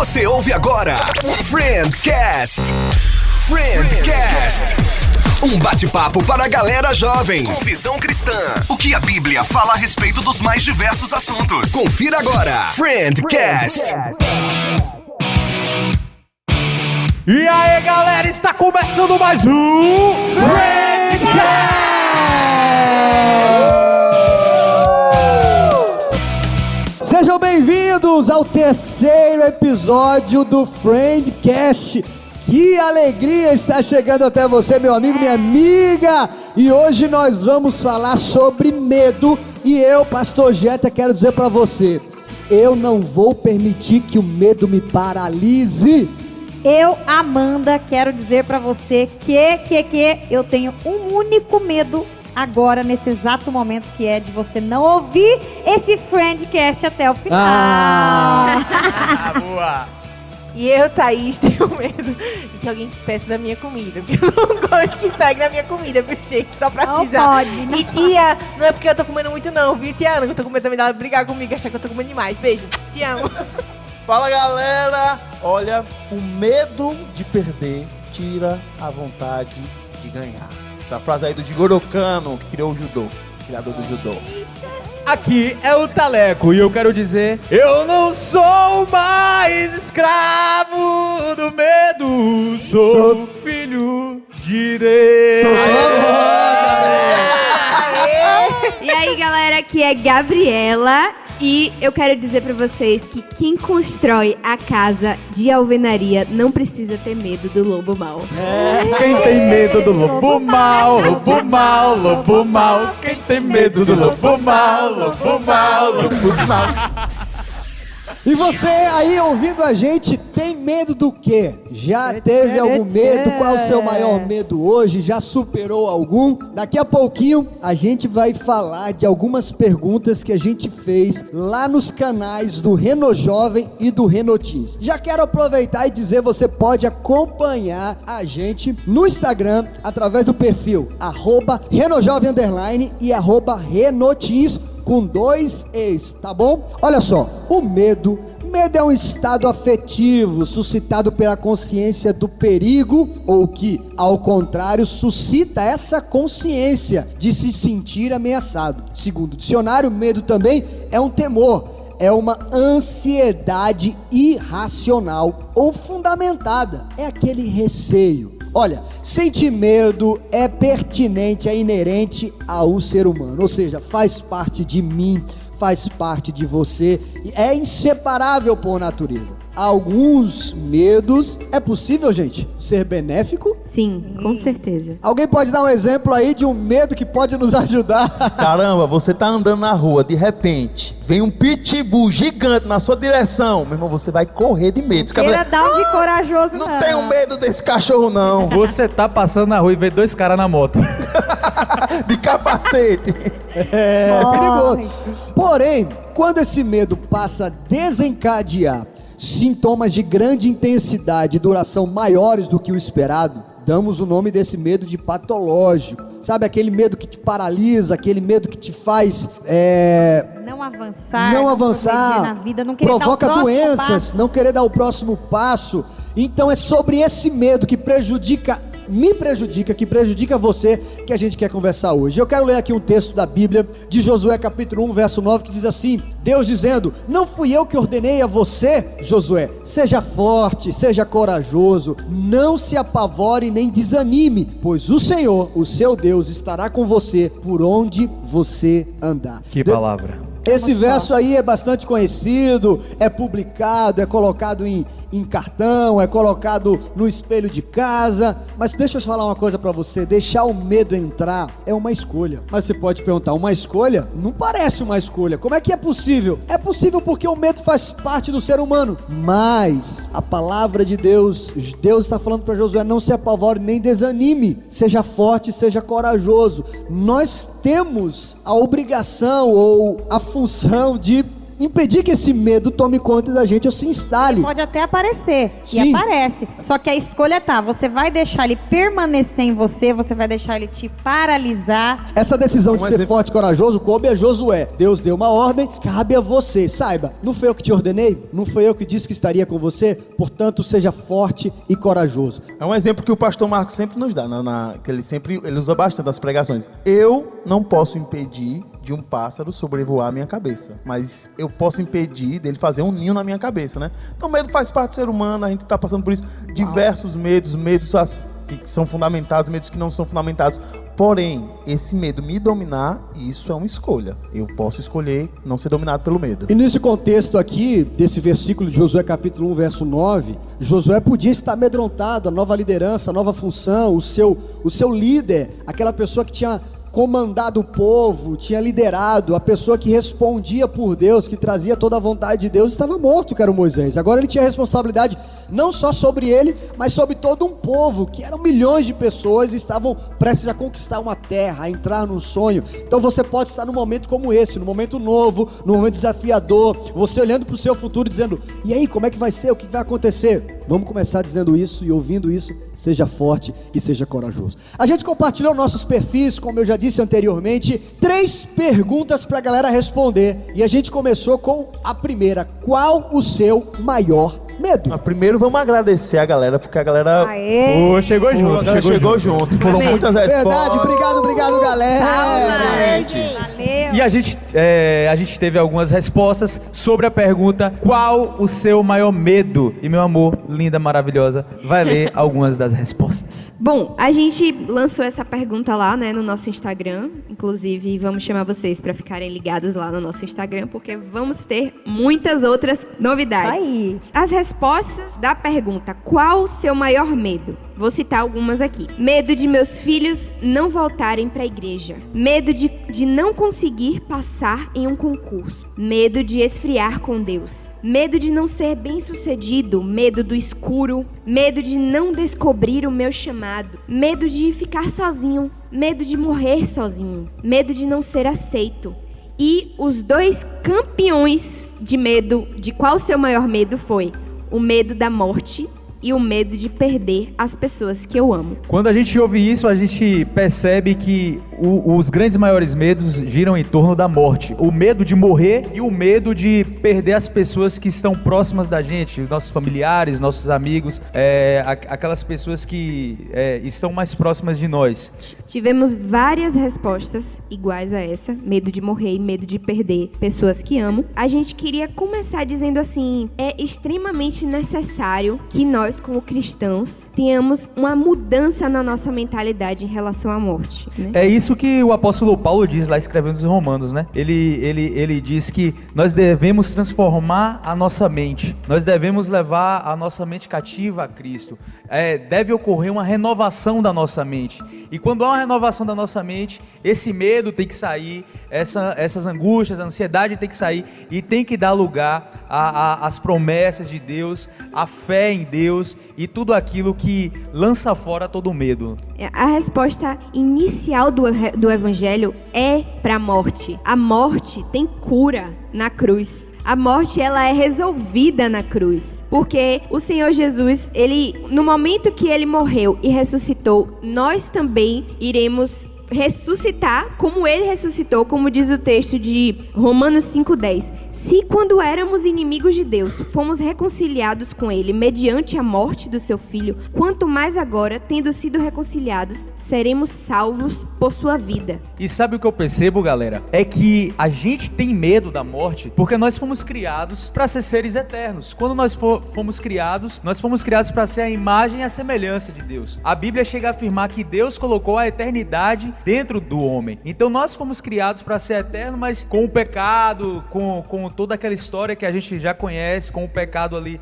Você ouve agora Friendcast. Friendcast. Um bate-papo para a galera jovem, com visão cristã. O que a Bíblia fala a respeito dos mais diversos assuntos. Confira agora, Friendcast. E aí, galera, está começando mais um Friendcast! Sejam bem-vindos ao terceiro episódio do Friendcast. Que alegria estar chegando até você, meu amigo, minha amiga. E hoje nós vamos falar sobre medo. E eu, Pastor Jeta, quero dizer para você: eu não vou permitir que o medo me paralise. Eu, Amanda, quero dizer pra você que eu tenho um único medo agora, nesse exato momento, que é de você não ouvir esse Friendcast até o final. Boa! E eu, Thaís, tenho medo de que alguém peça da minha comida, porque eu não gosto que pegue na minha comida, viu, gente? Só pra Não avisar. pode, não E tia, não é porque eu tô comendo muito não, viu, tia Ana? Que eu tô com medo também dela brigar comigo, achar que eu tô comendo demais. Beijo, te amo. Fala, galera! Olha, o medo de perder tira a vontade de ganhar. Essa frase aí do Jigoro Kano, que criou o judô, criador do judô. Aqui é o Taleco e eu quero dizer: eu não sou mais escravo do medo, sou filho de Deus. E aí, galera, aqui é Gabriela e eu quero dizer pra vocês que quem constrói a casa de alvenaria não precisa ter medo do lobo mau. Quem tem medo do lobo mau, lobo mau, lobo mau. Quem tem medo do lobo mau, lobo mau, lobo mau. E você aí ouvindo a gente, tem medo do quê? Já teve algum medo? Qual é o seu maior medo hoje? Já superou algum? Daqui a pouquinho a gente vai falar de algumas perguntas que a gente fez lá nos canais do Reno Jovem e do Reno Teens. Já quero aproveitar e dizer, você pode acompanhar a gente no Instagram através do perfil @renojovem_ e @renoteens com 2 Es, tá bom? Olha só, o medo é um estado afetivo suscitado pela consciência do perigo, ou que, ao contrário, suscita essa consciência de se sentir ameaçado. Segundo o dicionário, medo também é um temor, é uma ansiedade irracional ou fundamentada, é aquele receio. Olha, sentir medo é pertinente, é inerente ao ser humano, ou seja, faz parte de mim, faz parte de você, é inseparável por natureza. Alguns medos, é possível, gente, ser benéfico? Sim, com certeza. Alguém pode dar um exemplo aí de um medo que pode nos ajudar? Caramba, você tá andando na rua, de repente, vem um pitbull gigante na sua direção. Meu irmão, você vai correr de medo. Queira dar um de corajoso, não tenho medo desse cachorro, não. Você tá passando na rua e vê 2 caras na moto. De capacete. É perigoso. Porém, quando esse medo passa a desencadear sintomas de grande intensidade e duração maiores do que o esperado, damos o nome desse medo de patológico. Sabe, aquele medo que te paralisa, aquele medo que te faz não avançar, progredir na vida, não querer provoca dar o próximo doenças, passo. não querer dar o próximo passo. Então é sobre esse medo que prejudica você, que a gente quer conversar hoje. Eu quero ler aqui um texto da Bíblia, de Josué capítulo 1, verso 9, que diz assim: Deus dizendo: não fui eu que ordenei a você, Josué, seja forte, seja corajoso, não se apavore nem desanime, pois o Senhor, o seu Deus, estará com você por onde você andar. Que palavra. Esse verso aí é bastante conhecido, é publicado, é colocado em cartão, é colocado no espelho de casa. Mas deixa eu te falar uma coisa pra você: deixar o medo entrar é uma escolha. Mas você pode perguntar, uma escolha? Não parece uma escolha. Como é que é possível? É possível porque o medo faz parte do ser humano. Mas a palavra de Deus está falando para Josué: não se apavore nem desanime, seja forte, seja corajoso. Nós temos a obrigação ou a função de impedir que esse medo tome conta da gente ou se instale. Pode até aparecer, Sim. e aparece. Só que a escolha tá, você vai deixar ele permanecer em você, você vai deixar ele te paralisar. Essa decisão de Um ser exemplo. forte e corajoso coube a Josué. Deus deu uma ordem, cabe a você. Saiba, não foi eu que te ordenei? Não foi eu que disse que estaria com você? Portanto, seja forte e corajoso. É um exemplo que o pastor Marcos sempre nos dá, que ele usa bastante nas pregações. Eu não posso impedir de um pássaro sobrevoar a minha cabeça, mas eu posso impedir dele fazer um ninho na minha cabeça, né? Então medo faz parte do ser humano, a gente está passando por isso, diversos medos que são fundamentados, medos que não são fundamentados. Porém, esse medo me dominar, isso é uma escolha. Eu posso escolher não ser dominado pelo medo. E nesse contexto aqui, desse versículo de Josué capítulo 1, verso 9, Josué podia estar amedrontado, a nova liderança, a nova função, o seu líder, aquela pessoa que tinha comandado o povo, tinha liderado, a pessoa que respondia por Deus, que trazia toda a vontade de Deus, estava morto, que era o Moisés. Agora ele tinha responsabilidade não só sobre ele, mas sobre todo um povo, que eram milhões de pessoas e estavam prestes a conquistar uma terra, a entrar num sonho. Então você pode estar num momento como esse, num momento novo, num momento desafiador, você olhando para o seu futuro dizendo, e aí, como é que vai ser? O que vai acontecer? Vamos começar dizendo isso e ouvindo isso, seja forte e seja corajoso. A gente compartilhou nossos perfis, como eu já disse anteriormente, 3 perguntas para a galera responder. E a gente começou com a primeira: qual o seu maior medo? Mas primeiro vamos agradecer a galera, porque a galera... Aê! Pô, chegou junto, a galera chegou junto. Foram Amém. muitas respostas. Verdade, obrigado, galera. Valeu! E a gente teve algumas respostas sobre a pergunta: qual o seu maior medo? E meu amor, linda, maravilhosa, vai ler algumas das respostas. Bom, a gente lançou essa pergunta lá, né, no nosso Instagram. Inclusive, vamos chamar vocês para ficarem ligados lá no nosso Instagram, porque vamos ter muitas outras novidades. Isso aí. As respostas da pergunta: qual o seu maior medo? Vou citar algumas aqui. Medo de meus filhos não voltarem para a igreja. Medo de não conseguir passar em um concurso. Medo de esfriar com Deus. Medo de não ser bem-sucedido. Medo do escuro. Medo de não descobrir o meu chamado. Medo de ficar sozinho. Medo de morrer sozinho. Medo de não ser aceito. E os 2 campeões de medo, de qual o seu maior medo foi? O medo da morte e o medo de perder as pessoas que eu amo. Quando a gente ouve isso, a gente percebe que os grandes maiores medos giram em torno da morte. O medo de morrer e o medo de perder as pessoas que estão próximas da gente, os nossos familiares, nossos amigos, aquelas pessoas que estão mais próximas de nós. Tivemos várias respostas iguais a essa: medo de morrer e medo de perder pessoas que amo. A gente queria começar dizendo assim: é extremamente necessário que nós, como cristãos, tenhamos uma mudança na nossa mentalidade em relação à morte, né? É isso que o apóstolo Paulo diz lá escrevendo os Romanos, né? Ele diz que nós devemos transformar a nossa mente. Nós devemos levar a nossa mente cativa a Cristo. Deve ocorrer uma renovação da nossa mente. E quando há uma renovação da nossa mente, esse medo tem que sair, essas angústias, a ansiedade tem que sair e tem que dar lugar às promessas de Deus, à fé em Deus e tudo aquilo que lança fora todo o medo. A resposta inicial do evangelho é para a morte. A morte tem cura na cruz. A morte, ela é resolvida na cruz, porque o Senhor Jesus, no momento que ele morreu e ressuscitou, nós também iremos ressuscitar como ele ressuscitou, como diz o texto de Romanos 5:10. Se quando éramos inimigos de Deus, fomos reconciliados com ele mediante a morte do seu filho, quanto mais agora, tendo sido reconciliados, seremos salvos por sua vida. E sabe o que eu percebo, galera? É que a gente tem medo da morte porque nós fomos criados para ser seres eternos. Quando nós fomos criados para ser a imagem e a semelhança de Deus. A Bíblia chega a afirmar que Deus colocou a eternidade dentro do homem. Então nós fomos criados para ser eterno, mas com o pecado, com toda aquela história que a gente já conhece, com o pecado ali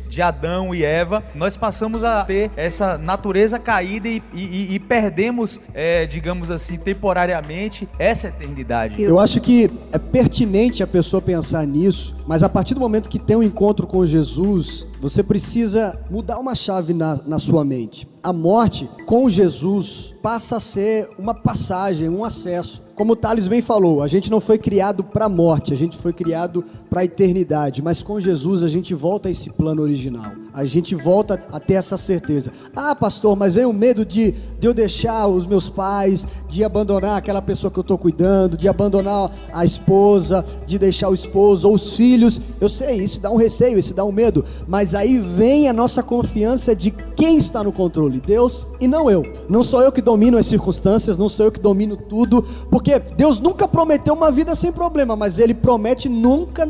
de Adão e Eva, nós passamos a ter essa natureza caída e perdemos, digamos assim, temporariamente essa eternidade. Eu acho que é pertinente a pessoa pensar nisso, mas a partir do momento que tem um encontro com Jesus, você precisa mudar uma chave na sua mente. A morte com Jesus passa a ser uma passagem, um acesso. como o Thales bem falou, a gente não foi criado para a morte, a gente foi criado para a eternidade, mas com Jesus a gente volta a esse plano original, a gente volta a ter essa certeza. Ah, pastor, mas vem o medo de eu deixar os meus pais, de abandonar aquela pessoa que eu estou cuidando, de abandonar a esposa, de deixar o esposo ou os filhos. Eu sei, isso dá um receio, isso dá um medo, mas aí vem a nossa confiança de quem está no controle, Deus e não eu. Não sou eu que domino as circunstâncias, não sou eu que domino tudo, porque Deus nunca prometeu uma vida sem problema, mas Ele promete nunca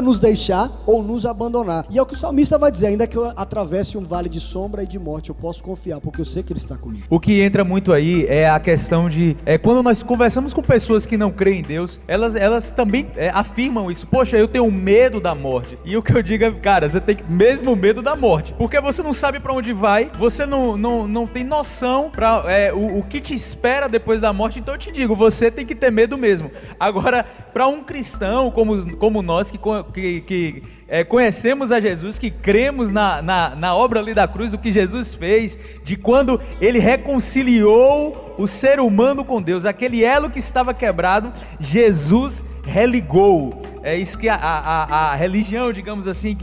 nos deixar ou nos abandonar. E é o que o salmista vai dizer: ainda que eu atravesse um vale de sombra e de morte, eu posso confiar, porque eu sei que Ele está comigo. O que entra muito aí é a questão de, quando nós conversamos com pessoas que não creem em Deus, elas também afirmam isso. Poxa, eu tenho medo da morte. E o que eu digo é, cara, você tem mesmo medo da morte, porque você não sabe para onde vai, você não tem noção para o que te espera depois da morte. Então eu te digo, você tem que ter medo mesmo. Agora, para um cristão como nós, que conhecemos a Jesus, que cremos na obra ali da cruz, do que Jesus fez, de quando Ele reconciliou o ser humano com Deus, aquele elo que estava quebrado, Jesus religou. É isso que a religião, digamos assim,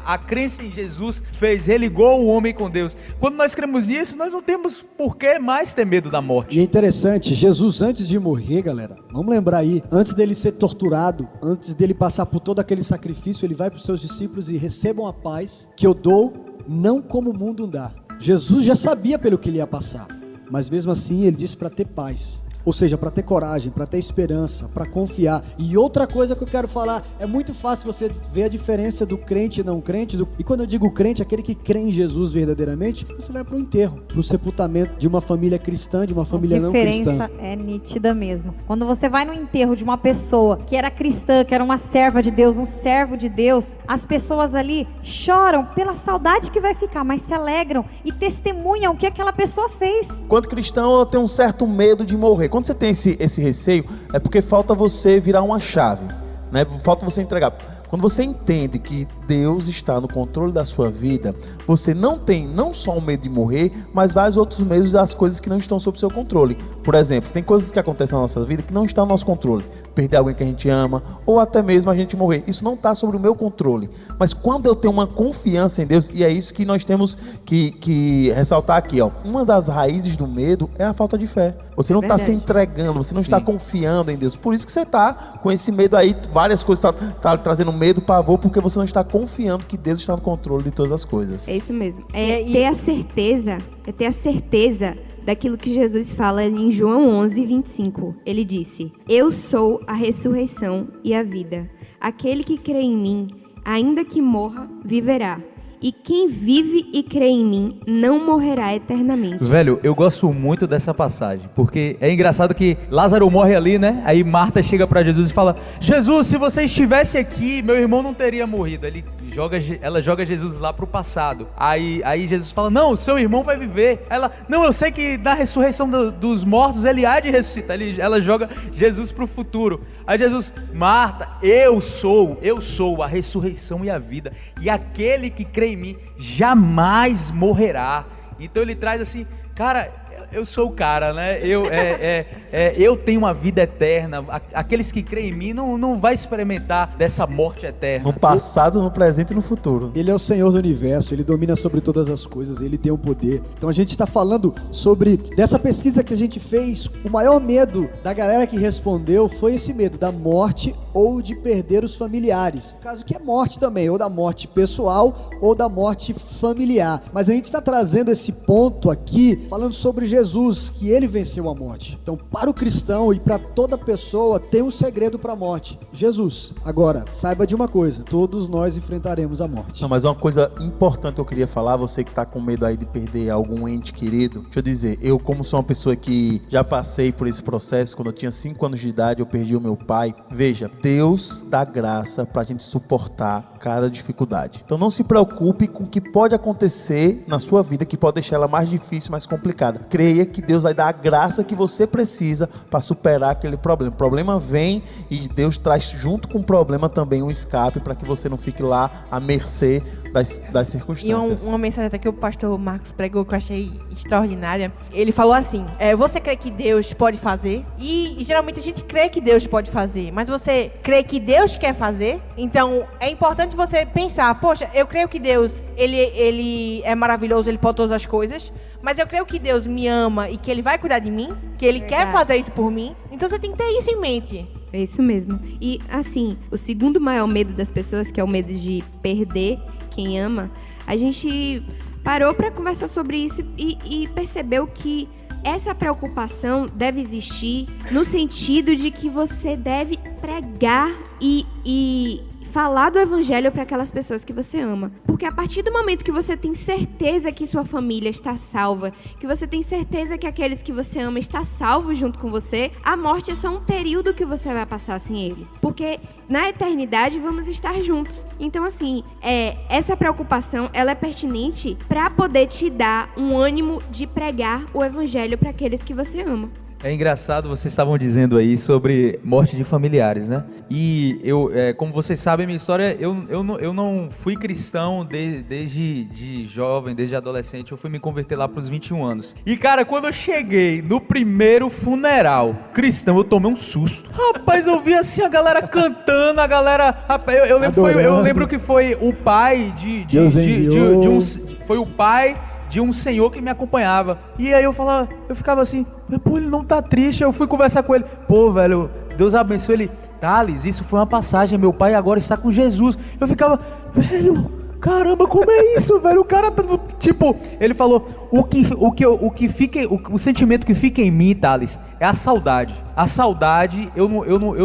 a crença em Jesus fez, religou o homem com Deus. Quando nós cremos nisso, nós não temos por que mais ter medo da morte. E é interessante, Jesus, antes de morrer, galera, vamos lembrar aí, antes dele ser torturado, antes dele passar por todo aquele sacrifício, ele vai para os seus discípulos e: recebam a paz que eu dou, não como o mundo dá. Jesus já sabia pelo que ele ia passar, mas mesmo assim ele disse para ter paz. Ou seja, para ter coragem, para ter esperança, para confiar. E outra coisa que eu quero falar, é muito fácil você ver a diferença do crente e não crente. E quando eu digo crente, aquele que crê em Jesus verdadeiramente, você vai para o enterro, para o sepultamento de uma família cristã, de uma família não cristã. A diferença é nítida mesmo. Quando você vai no enterro de uma pessoa que era cristã, que era uma serva de Deus, um servo de Deus, as pessoas ali choram pela saudade que vai ficar, mas se alegram e testemunham o que aquela pessoa fez. Enquanto cristão, eu tenho um certo medo de morrer. Quando você tem esse receio, é porque falta você virar uma chave, né? Falta você entregar. Quando você entende que Deus está no controle da sua vida, você não tem não só o medo de morrer, mas vários outros medos das coisas que não estão sob seu controle. Por exemplo, tem coisas que acontecem na nossa vida que não estão no nosso controle. Perder alguém que a gente ama, ou até mesmo a gente morrer. Isso não está sobre o meu controle. Mas quando eu tenho uma confiança em Deus, e é isso que nós temos que ressaltar aqui, ó. Uma das raízes do medo é a falta de fé. Você não está se entregando, você não está confiando em Deus. Por isso que você está com esse medo aí, várias coisas tá trazendo medo, pavor, porque você não está confiando que Deus está no controle de todas as coisas. É isso mesmo. Ter a certeza daquilo que Jesus fala em João 11:25. Ele disse: eu sou a ressurreição e a vida. Aquele que crê em mim, ainda que morra, viverá. E quem vive e crê em mim não morrerá eternamente. Velho, eu gosto muito dessa passagem, porque é engraçado que Lázaro morre ali, né? Aí Marta chega pra Jesus e fala: Jesus, se você estivesse aqui, meu irmão não teria morrido. Ela joga Jesus lá pro passado. Aí Jesus fala: não, seu irmão vai viver. Ela: não, eu sei que na ressurreição dos mortos ele há de ressuscitar. Ela joga Jesus pro futuro. Aí Jesus: Marta, eu sou a ressurreição e a vida, e aquele que crê em mim jamais morrerá. Então ele traz assim, cara, eu sou o cara, né? Eu tenho uma vida eterna. Aqueles que creem em mim não vai experimentar dessa morte eterna. No passado, no presente e no futuro. Ele é o Senhor do universo, Ele domina sobre todas as coisas, Ele tem o poder. Então a gente está falando sobre, dessa pesquisa que a gente fez, o maior medo da galera que respondeu foi esse medo da morte ou de perder os familiares. No caso que é morte também, ou da morte pessoal ou da morte familiar. Mas a gente está trazendo esse ponto aqui, falando sobre Jesus, que Ele venceu a morte. Então, para o cristão e para toda pessoa, tem um segredo para a morte: Jesus. Agora, saiba de uma coisa: todos nós enfrentaremos a morte. Não, mas uma coisa importante que eu queria falar, você que está com medo aí de perder algum ente querido, deixa eu dizer, eu como sou uma pessoa que já passei por esse processo, quando eu tinha 5 anos de idade, eu perdi o meu pai. Veja, Deus dá graça para a gente suportar cada dificuldade. Então não se preocupe com o que pode acontecer na sua vida, que pode deixar ela mais difícil, mais complicada. Creia creia que Deus vai dar a graça que você precisa para superar aquele problema. O problema vem e Deus traz junto com o problema também um escape para que você não fique lá à mercê das circunstâncias. E uma mensagem até que o pastor Marcos pregou que eu achei extraordinária. Ele falou assim, você crê que Deus pode fazer? E geralmente a gente crê que Deus pode fazer, mas você crê que Deus quer fazer? Então é importante você pensar, poxa, eu creio que Deus, ele é maravilhoso, ele pode todas as coisas, mas eu creio que Deus me ama e que ele vai cuidar de mim, que ele quer fazer isso por mim. Então você tem que ter isso em mente. É isso mesmo. E assim, o segundo maior medo das pessoas, que é o medo de perder quem ama, a gente parou para conversar sobre isso e percebeu que essa preocupação deve existir no sentido de que você deve pregar e falar do evangelho para aquelas pessoas que você ama. Porque a partir do momento que você tem certeza que sua família está salva, que você tem certeza que aqueles que você ama estão salvos junto com você, a morte é só um período que você vai passar sem ele. Porque na eternidade vamos estar juntos. Então assim, essa preocupação ela é pertinente para poder te dar um ânimo de pregar o evangelho para aqueles que você ama. É engraçado, vocês estavam dizendo aí sobre morte de familiares, né? E como vocês sabem, minha história, eu não fui cristão desde jovem, desde adolescente. Eu fui me converter lá pros 21 anos. E, cara, quando eu cheguei no primeiro funeral cristão, eu tomei um susto. Rapaz, eu vi assim a galera cantando, a galera... Rapaz, eu lembro que foi o pai foi o pai de um senhor que me acompanhava. E aí eu ficava assim, pô, ele não tá triste. Eu fui conversar com ele, pô, velho, Deus abençoe ele. Thales, isso foi uma passagem, meu pai agora está com Jesus. Eu ficava, velho, caramba, como é isso, velho? O cara, tipo, ele falou, o sentimento que fica em mim, Thales, é a saudade. A saudade eu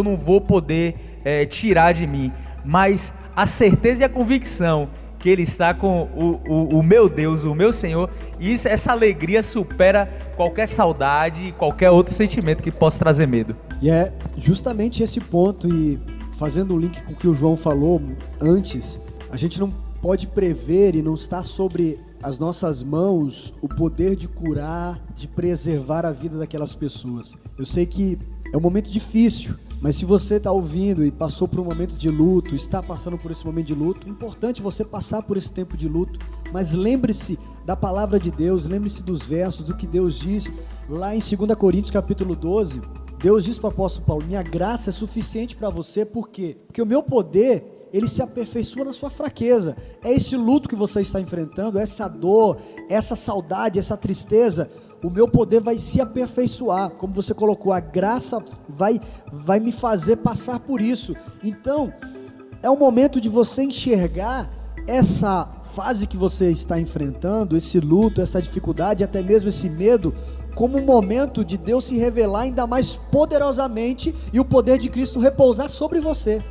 não vou poder tirar de mim, mas a certeza e a convicção que ele está com o meu Deus, o meu Senhor, e essa alegria supera qualquer saudade e qualquer outro sentimento que possa trazer medo. E é justamente esse ponto, e fazendo um link com o que o João falou antes, a gente não pode prever e não está sobre as nossas mãos o poder de curar, de preservar a vida daquelas pessoas. Eu sei que é um momento difícil, mas se você está ouvindo e passou por um momento de luto, está passando por esse momento de luto, é importante você passar por esse tempo de luto, mas lembre-se da palavra de Deus, lembre-se dos versos, do que Deus diz lá em 2 Coríntios capítulo 12. Deus diz para o apóstolo Paulo, minha graça é suficiente para você, por quê? Porque o meu poder, ele se aperfeiçoa na sua fraqueza. É esse luto que você está enfrentando, essa dor, essa saudade, essa tristeza, o meu poder vai se aperfeiçoar, como você colocou, a graça vai me fazer passar por isso. Então, é o momento de você enxergar essa fase que você está enfrentando, esse luto, essa dificuldade, até mesmo esse medo, como um momento de Deus se revelar ainda mais poderosamente e o poder de Cristo repousar sobre você.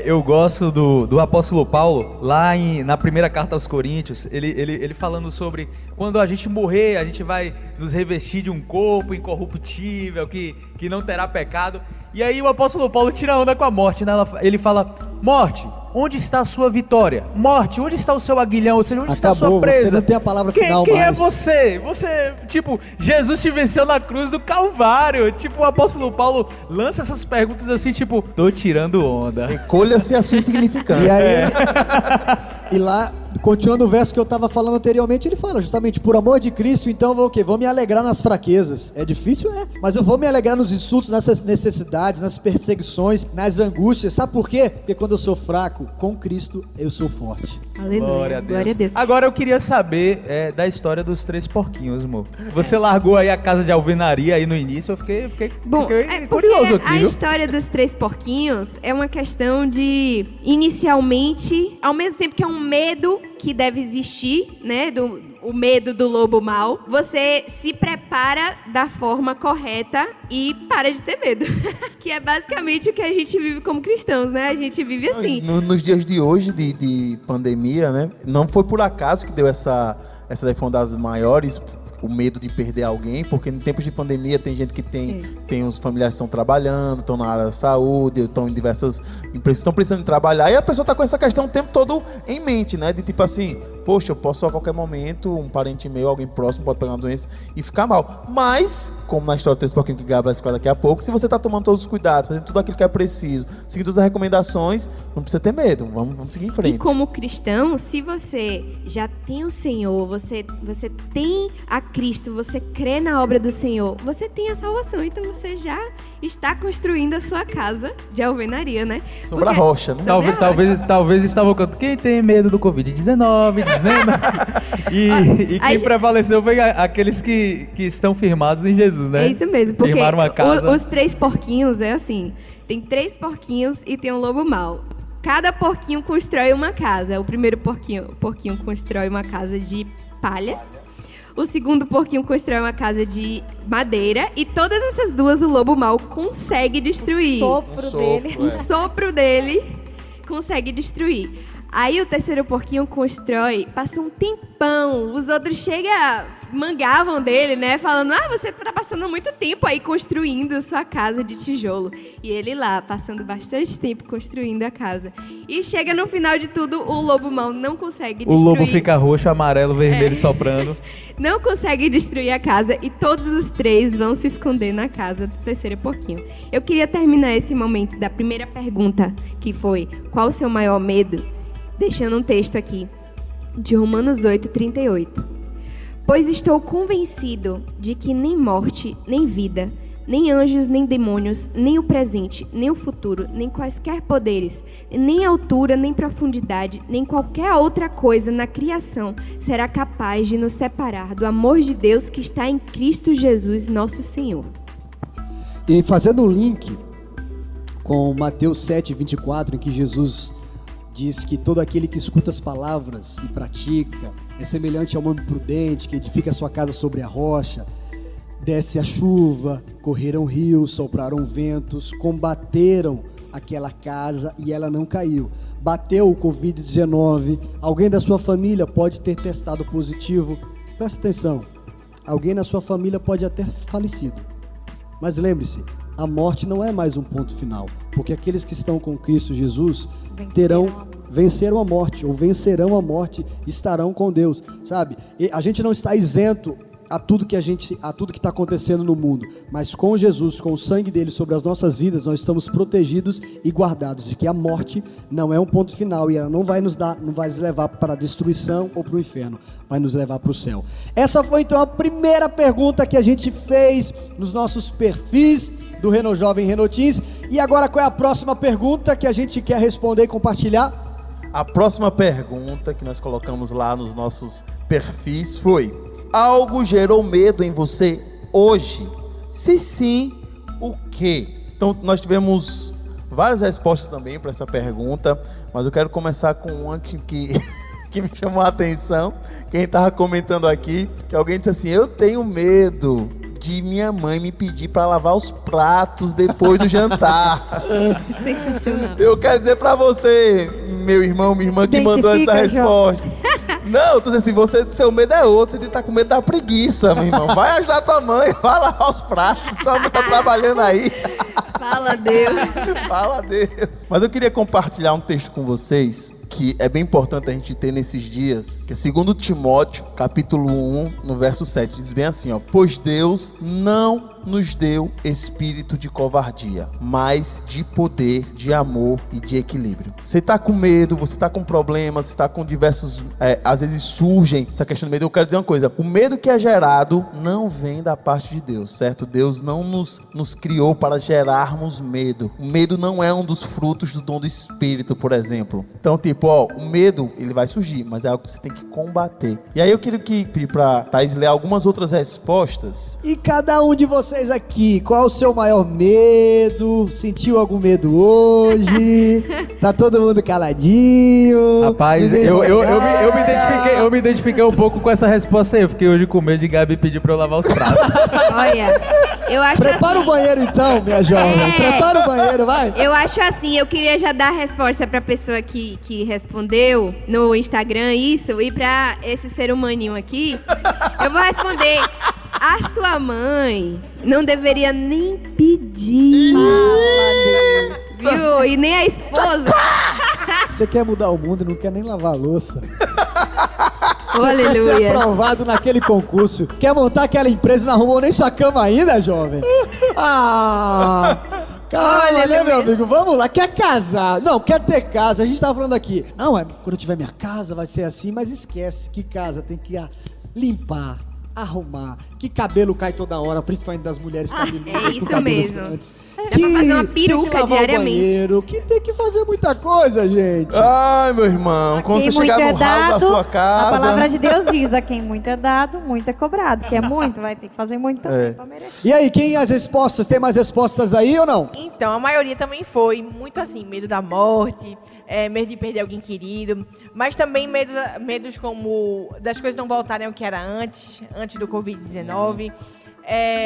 Eu gosto do apóstolo Paulo, lá na primeira carta aos Coríntios, ele falando sobre quando a gente morrer, a gente vai nos revestir de um corpo incorruptível, que não terá pecado. E aí o apóstolo Paulo tira onda com a morte, né? Ele fala, morte, onde está a sua vitória? Morte, onde está o seu aguilhão? Ou seja, onde está a sua presa? Você não tem a palavra final quem mais. É você? Você, tipo, Jesus te venceu na cruz do Calvário. Tipo, o apóstolo Paulo lança essas perguntas assim, tipo, tô tirando onda. Recolha-se a sua insignificância. E aí, e lá, continuando o verso que eu estava falando anteriormente, ele fala justamente, por amor de Cristo, então eu vou o quê? Vou me alegrar nas fraquezas. É difícil? Mas eu vou me alegrar nos insultos, nessas necessidades, nas perseguições, nas angústias. Sabe por quê? Porque quando eu sou fraco, com Cristo, eu sou forte. Aleluia. Glória a Deus. Agora eu queria saber da história dos 3 porquinhos, amor. Você largou aí a casa de alvenaria aí no início, eu fiquei curioso aqui, a viu? história dos 3 porquinhos é uma questão de, inicialmente, ao mesmo tempo que é um medo que deve existir, né, o medo do lobo mau, você se prepara da forma correta e para de ter medo. Que é basicamente o que a gente vive como cristãos, né? A gente vive assim. Nos dias de hoje, de pandemia, né? Não foi por acaso que deu essa daí foi uma das maiores. o medo de perder alguém, porque em tempos de pandemia tem gente que tem os familiares que estão trabalhando, estão na área da saúde, estão em diversas empresas, estão precisando trabalhar, e a pessoa está com essa questão o tempo todo em mente, né? De tipo assim, poxa, eu posso a qualquer momento, um parente meu, alguém próximo pode pegar uma doença e ficar mal. Mas, como na história do texto pouquinho que Gabriel vai explicar daqui a pouco, se você está tomando todos os cuidados, fazendo tudo aquilo que é preciso, seguindo todas as recomendações, não precisa ter medo, vamos seguir em frente. E como cristão, se você já tem o Senhor, você tem a Cristo, você crê na obra do Senhor, você tem a salvação, então você já está construindo a sua casa de alvenaria, né? Sobre a rocha, né? Talvez estavam cantando. Quem tem medo do Covid-19, dizendo. E quem prevaleceu foi aqueles que estão firmados em Jesus, né? É isso mesmo, porque firmaram uma casa. Os 3 porquinhos é assim, tem 3 porquinhos e tem um lobo mau. Cada porquinho constrói uma casa. O primeiro porquinho constrói uma casa de palha. O segundo porquinho constrói uma casa de madeira. E todas essas duas o lobo mau consegue destruir. Um sopro dele consegue destruir. Aí o terceiro porquinho constrói, passa um tempão. Os outros mangavam dele, né? Falando, você tá passando muito tempo aí construindo sua casa de tijolo. E ele lá, passando bastante tempo construindo a casa. E chega no final de tudo, o lobo mau não consegue destruir. O lobo fica roxo, amarelo, vermelho soprando. Não consegue destruir a casa e todos os 3 vão se esconder na casa do terceiro porquinho. Eu queria terminar esse momento da primeira pergunta, que foi, qual o seu maior medo? Deixando um texto aqui, de Romanos 8:38. Pois estou convencido de que nem morte, nem vida, nem anjos, nem demônios, nem o presente, nem o futuro, nem quaisquer poderes, nem altura, nem profundidade, nem qualquer outra coisa na criação será capaz de nos separar do amor de Deus que está em Cristo Jesus, nosso Senhor. E fazendo um link com Mateus 7:24, em que Jesus diz que todo aquele que escuta as palavras e pratica é semelhante ao homem prudente que edifica a sua casa sobre a rocha. Desce a chuva, correram rios, sopraram ventos, combateram aquela casa e ela não caiu. Bateu o Covid-19, alguém da sua família pode ter testado positivo. Presta atenção, alguém na sua família pode até ter falecido. Mas lembre-se, a morte não é mais um ponto final, porque aqueles que estão com Cristo Jesus venceram a morte, ou vencerão a morte, estarão com Deus, sabe? E a gente não está isento a tudo que está acontecendo no mundo, mas com Jesus, com o sangue dele sobre as nossas vidas, nós estamos protegidos e guardados de que a morte não é um ponto final e ela não vai nos levar para a destruição ou para o inferno, vai nos levar para o céu. Essa foi então a primeira pergunta que a gente fez nos nossos perfis do Reno Jovem, Reno Teens. E agora qual é a próxima pergunta que a gente quer responder e compartilhar? A próxima pergunta que nós colocamos lá nos nossos perfis foi: algo gerou medo em você hoje? Se sim, o quê? Então nós tivemos várias respostas também para essa pergunta, mas eu quero começar com uma que me chamou a atenção. Quem estava comentando aqui, que alguém disse assim: eu tenho medo de minha mãe me pedir para lavar os pratos depois do jantar. Sensacional. Eu quero dizer para você, meu irmão, minha irmã, que mandou essa resposta. Não, tô dizendo assim, seu medo é outro, de estar com medo da preguiça, meu irmão. Vai ajudar tua mãe, vai lavar os pratos, tua mãe tá trabalhando aí. Fala Deus. Fala Deus. Mas eu queria compartilhar um texto com vocês que é bem importante a gente ter nesses dias, que é 2 Timóteo, capítulo 1, no verso 7, diz bem assim, pois Deus não nos deu espírito de covardia, mas de poder, de amor e de equilíbrio. Você está com medo, você está com problemas, você está com diversos, às vezes surgem essa questão do medo. Eu quero dizer uma coisa: o medo que é gerado não vem da parte de Deus, certo? Deus não nos criou para gerarmos medo. O medo não é um dos frutos do dom do Espírito, por exemplo. Então, o medo, ele vai surgir, mas é algo que você tem que combater. E aí eu queria pedir para Thaís ler algumas outras respostas. E cada um de vocês aqui, qual é o seu maior medo? Sentiu algum medo hoje? Tá todo mundo caladinho? Rapaz, eu me identifiquei um pouco com essa resposta aí. Eu fiquei hoje com medo de Gabi pedir pra eu lavar os pratos. Olha, Eu acho Prepara assim, o banheiro então, minha jovem. Prepara o banheiro, vai. Eu acho assim, eu queria já dar a resposta pra pessoa que respondeu no Instagram isso, e pra esse ser humaninho aqui, eu vou responder. A sua mãe não deveria nem pedir. Viu? E nem a esposa. Você quer mudar o mundo e não quer nem lavar a louça. Oh, Quer ser aleluia. aprovado naquele concurso. Quer montar aquela empresa e não arrumou nem sua cama ainda, jovem? Ah... Calma, né, meu amigo? Vamos lá. Quer casar? Não, quer ter casa. A gente tava falando aqui. Não, quando eu tiver minha casa vai ser assim, mas esquece que casa tem que limpar, arrumar, que cabelo cai toda hora, principalmente das mulheres cabeludas com isso cabelos mesmo. grandes. Dá pra fazer uma peruca tem que lavar diariamente. o banheiro, que tem que fazer muita coisa, gente. Ai, meu irmão, quando Quem você muito chegar é no ralo da dado, sua a casa... palavra de Deus diz, a quem muito é dado, muito é cobrado. Que é muito, vai ter que fazer muito também pra merecer. E aí, quem as respostas? Tem mais respostas aí ou não? Então, a maioria também foi muito assim, medo da morte, medo de perder alguém querido, mas também medos como das coisas não voltarem ao que era antes do Covid-19.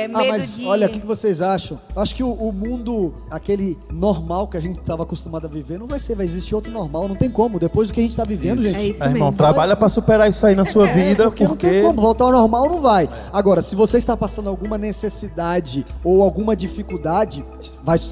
Mas olha, o que vocês acham? Acho que o mundo, aquele normal que a gente estava acostumado a viver, não vai existir outro normal, não tem como. Depois do que a gente está vivendo, gente. É isso Irmão, mesmo. trabalha pra superar isso aí na sua vida, Porque não tem como, voltar ao normal não vai. Agora, se você está passando alguma necessidade ou alguma dificuldade,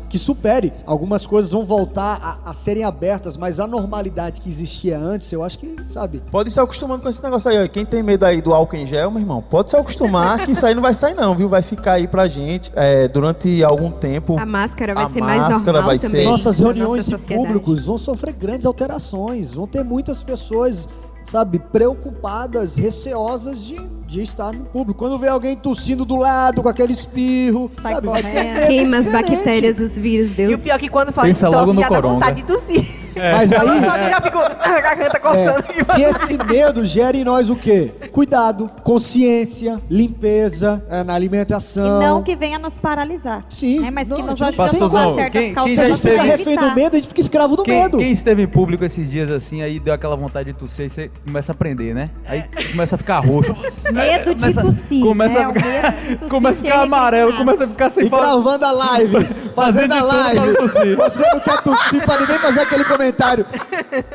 que supere. Algumas coisas vão voltar a serem abertas, mas a normalidade que existia antes, eu acho que, sabe? Pode se acostumando com esse negócio aí, ó. Quem tem medo aí do álcool em gel, meu irmão, pode se acostumar que isso aí não vai sair não, viu? Vai ficar aí pra gente durante algum tempo. A máscara vai A ser mais máscara normal vai também. ser- Nossas na reuniões nossa em sociedade. públicos vão sofrer grandes alterações, vão ter muitas pessoas, sabe, preocupadas, receosas de estar no público. Quando vê alguém tossindo do lado com aquele espirro, Sai sabe, vai ter correndo. medo Queima as diferente. bactérias dos vírus, E o Deus. pior é que quando fala Pensa de logo tosse, no já dá coronga. vontade de tossir. Mas aí, Eu já fico a garganta coçando aqui. que esse medo gera em nós o quê? Cuidado, consciência, limpeza, na E alimentação. não que venha nos paralisar. Sim, Né? Mas não, que nos não ajude a Pastorzão, tomar certas quem causas Se a já gente fica esteve- refém do medo, a gente fica escravo do medo. Quem esteve em público esses dias assim, aí deu aquela vontade de tossir, aí você começa a aprender, né? Aí começa a ficar roxo. Medo de Começa- tossir. começa né? a O ficar- medo de tossir Começa a sem ficar amarelo, reclamar. começa a ficar sem E falar. gravando a live, fazendo a de tudo pra live. não tossir. Você não quer tossir pra ninguém fazer aquele comentário.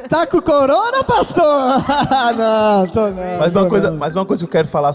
Tá com corona, pastor? Não, tô não. Mas tô uma coisa que eu quero falar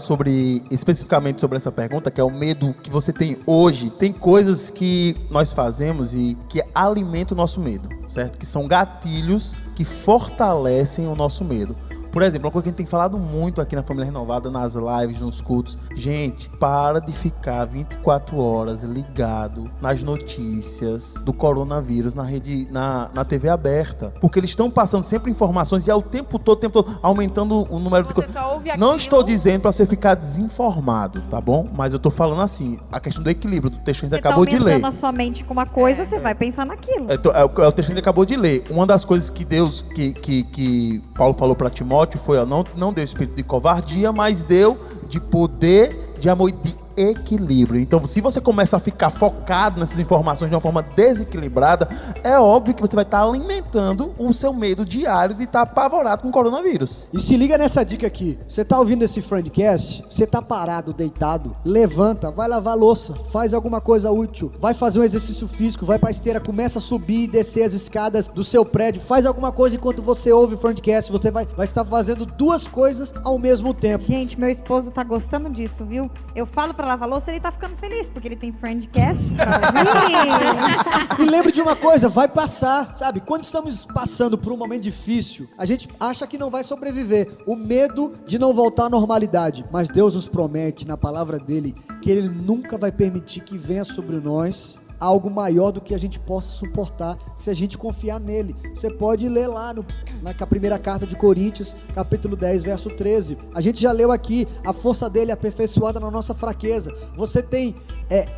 especificamente sobre essa pergunta, que é o medo que você tem hoje. Tem coisas que nós fazemos e que alimentam o nosso medo, certo? Que são gatilhos que fortalecem o nosso medo. Por exemplo, uma coisa que a gente tem falado muito aqui na Família Renovada, nas lives, nos cultos. Gente, para de ficar 24 horas ligado nas notícias do coronavírus na TV aberta. Porque eles estão passando sempre informações e é o tempo todo, aumentando o número de Você coisas. só ouve Não aquilo. estou dizendo para você ficar desinformado, tá bom? Mas eu tô falando assim, a questão do equilíbrio, do texto que a gente Você tá acabou de ler. aumentando a sua mente com uma coisa, você vai pensar naquilo. É o texto que a gente acabou de ler. Uma das coisas que Deus, que Paulo falou para Timóteo foi, ó, não deu espírito de covardia, mas deu de poder, de amor e de equilíbrio. Então, se você começa a ficar focado nessas informações de uma forma desequilibrada, é óbvio que você vai estar alimentando o seu medo diário de estar apavorado com o coronavírus. E se liga nessa dica aqui. Você tá ouvindo esse Friendcast, você tá parado, deitado, levanta, vai lavar a louça, faz alguma coisa útil, vai fazer um exercício físico, vai pra esteira, começa a subir e descer as escadas do seu prédio, faz alguma coisa enquanto você ouve o Friendcast, você vai estar fazendo duas coisas ao mesmo tempo. Gente, meu esposo tá gostando disso, viu? Eu falo pra lavar louça, ele tá ficando feliz, porque ele tem Friendcast pra ouvir. E lembre de uma coisa, vai passar, sabe? Quando estamos passando por um momento difícil, a gente acha que não vai sobreviver. O medo de não voltar à normalidade. Mas Deus nos promete, na palavra dele, que ele nunca vai permitir que venha sobre nós algo maior do que a gente possa suportar se a gente confiar nele. Você pode ler lá na primeira carta de Coríntios, capítulo 10, verso 13. A gente já leu aqui, a força dele é aperfeiçoada na nossa fraqueza. Você tem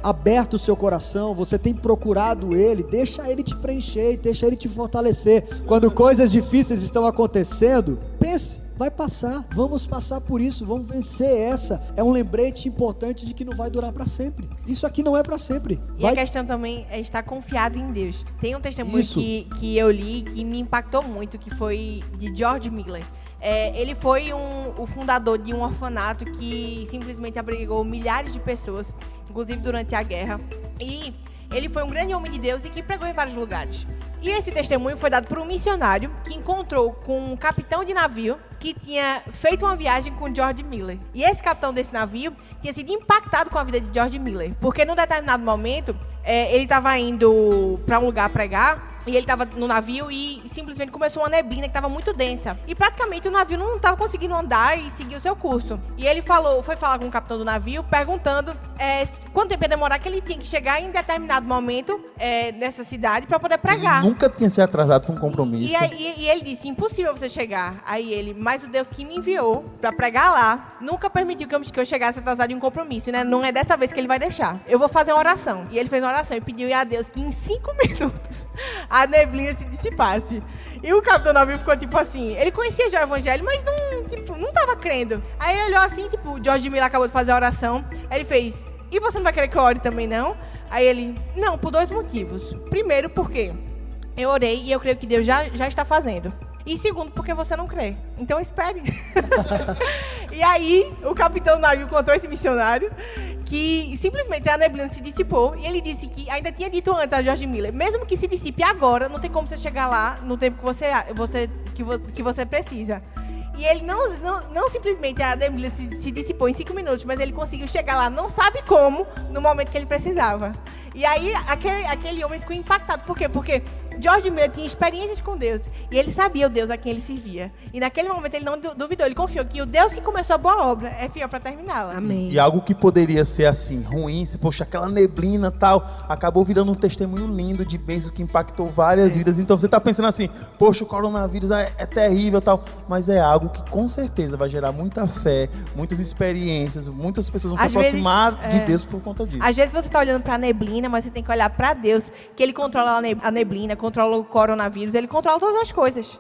aberto o seu coração, você tem procurado ele, deixa ele te preencher, deixa ele te fortalecer. Quando coisas difíceis estão acontecendo, pense, vai passar, vamos passar por isso, vamos vencer essa. É um lembrete importante de que não vai durar para sempre. Isso aqui não é para sempre. E a questão também é estar confiado em Deus. Tem um testemunho Isso. que eu li que me impactou muito, que foi de George Miller. Ele foi o fundador de um orfanato que simplesmente abrigou milhares de pessoas, inclusive durante a guerra. E ele foi um grande homem de Deus e que pregou em vários lugares. E esse testemunho foi dado por um missionário que encontrou com um capitão de navio que tinha feito uma viagem com George Miller. E esse capitão desse navio tinha sido impactado com a vida de George Miller, porque num determinado momento ele estava indo para um lugar pregar. E ele estava no navio e simplesmente começou uma neblina que estava muito densa. E praticamente o navio não estava conseguindo andar e seguir o seu curso. E ele foi falar com o capitão do navio, perguntando quanto tempo ia demorar, que ele tinha que chegar em determinado momento nessa cidade para poder pregar. Ele nunca tinha se atrasado com um compromisso. E ele disse, impossível você chegar. Aí ele, mas o Deus que me enviou para pregar lá, nunca permitiu que eu chegasse atrasado em um compromisso, né? Não é dessa vez que ele vai deixar. Eu vou fazer uma oração. E ele fez uma oração e pediu a Deus que em 5 minutos a neblina se dissipasse. E o capitão do navio ficou tipo assim, ele conhecia já o evangelho, mas não tava crendo. Aí ele olhou assim, tipo, o George Miller acabou de fazer a oração. Aí ele fez, e você não vai querer que eu ore também não? Aí ele, não, por 2 motivos. Primeiro, porque eu orei e eu creio que Deus já está fazendo. E segundo, porque você não crê. Então espere. E aí, o capitão do navio contou a esse missionário que simplesmente a neblina se dissipou. E ele disse que ainda tinha dito antes a George Miller, mesmo que se dissipe agora, não tem como você chegar lá no tempo que você precisa. E ele não simplesmente a neblina se dissipou em 5 minutos, mas ele conseguiu chegar lá, não sabe como, no momento que ele precisava. E aí, aquele homem ficou impactado. Por quê? Porque George Miller tinha experiências com Deus. E ele sabia o Deus a quem ele servia. E naquele momento ele não duvidou. Ele confiou que o Deus que começou a boa obra é fiel para terminá-la. Amém. E algo que poderia ser assim, ruim, se poxa, aquela neblina e tal, acabou virando um testemunho lindo de bênção que impactou várias vidas. Então você tá pensando assim, poxa, o coronavírus é terrível e tal. Mas é algo que com certeza vai gerar muita fé, muitas experiências, muitas pessoas vão se aproximar de Deus por conta disso. Às vezes você tá olhando para a neblina, mas você tem que olhar para Deus, que Ele controla a neblina, controla o coronavírus, Ele controla todas as coisas.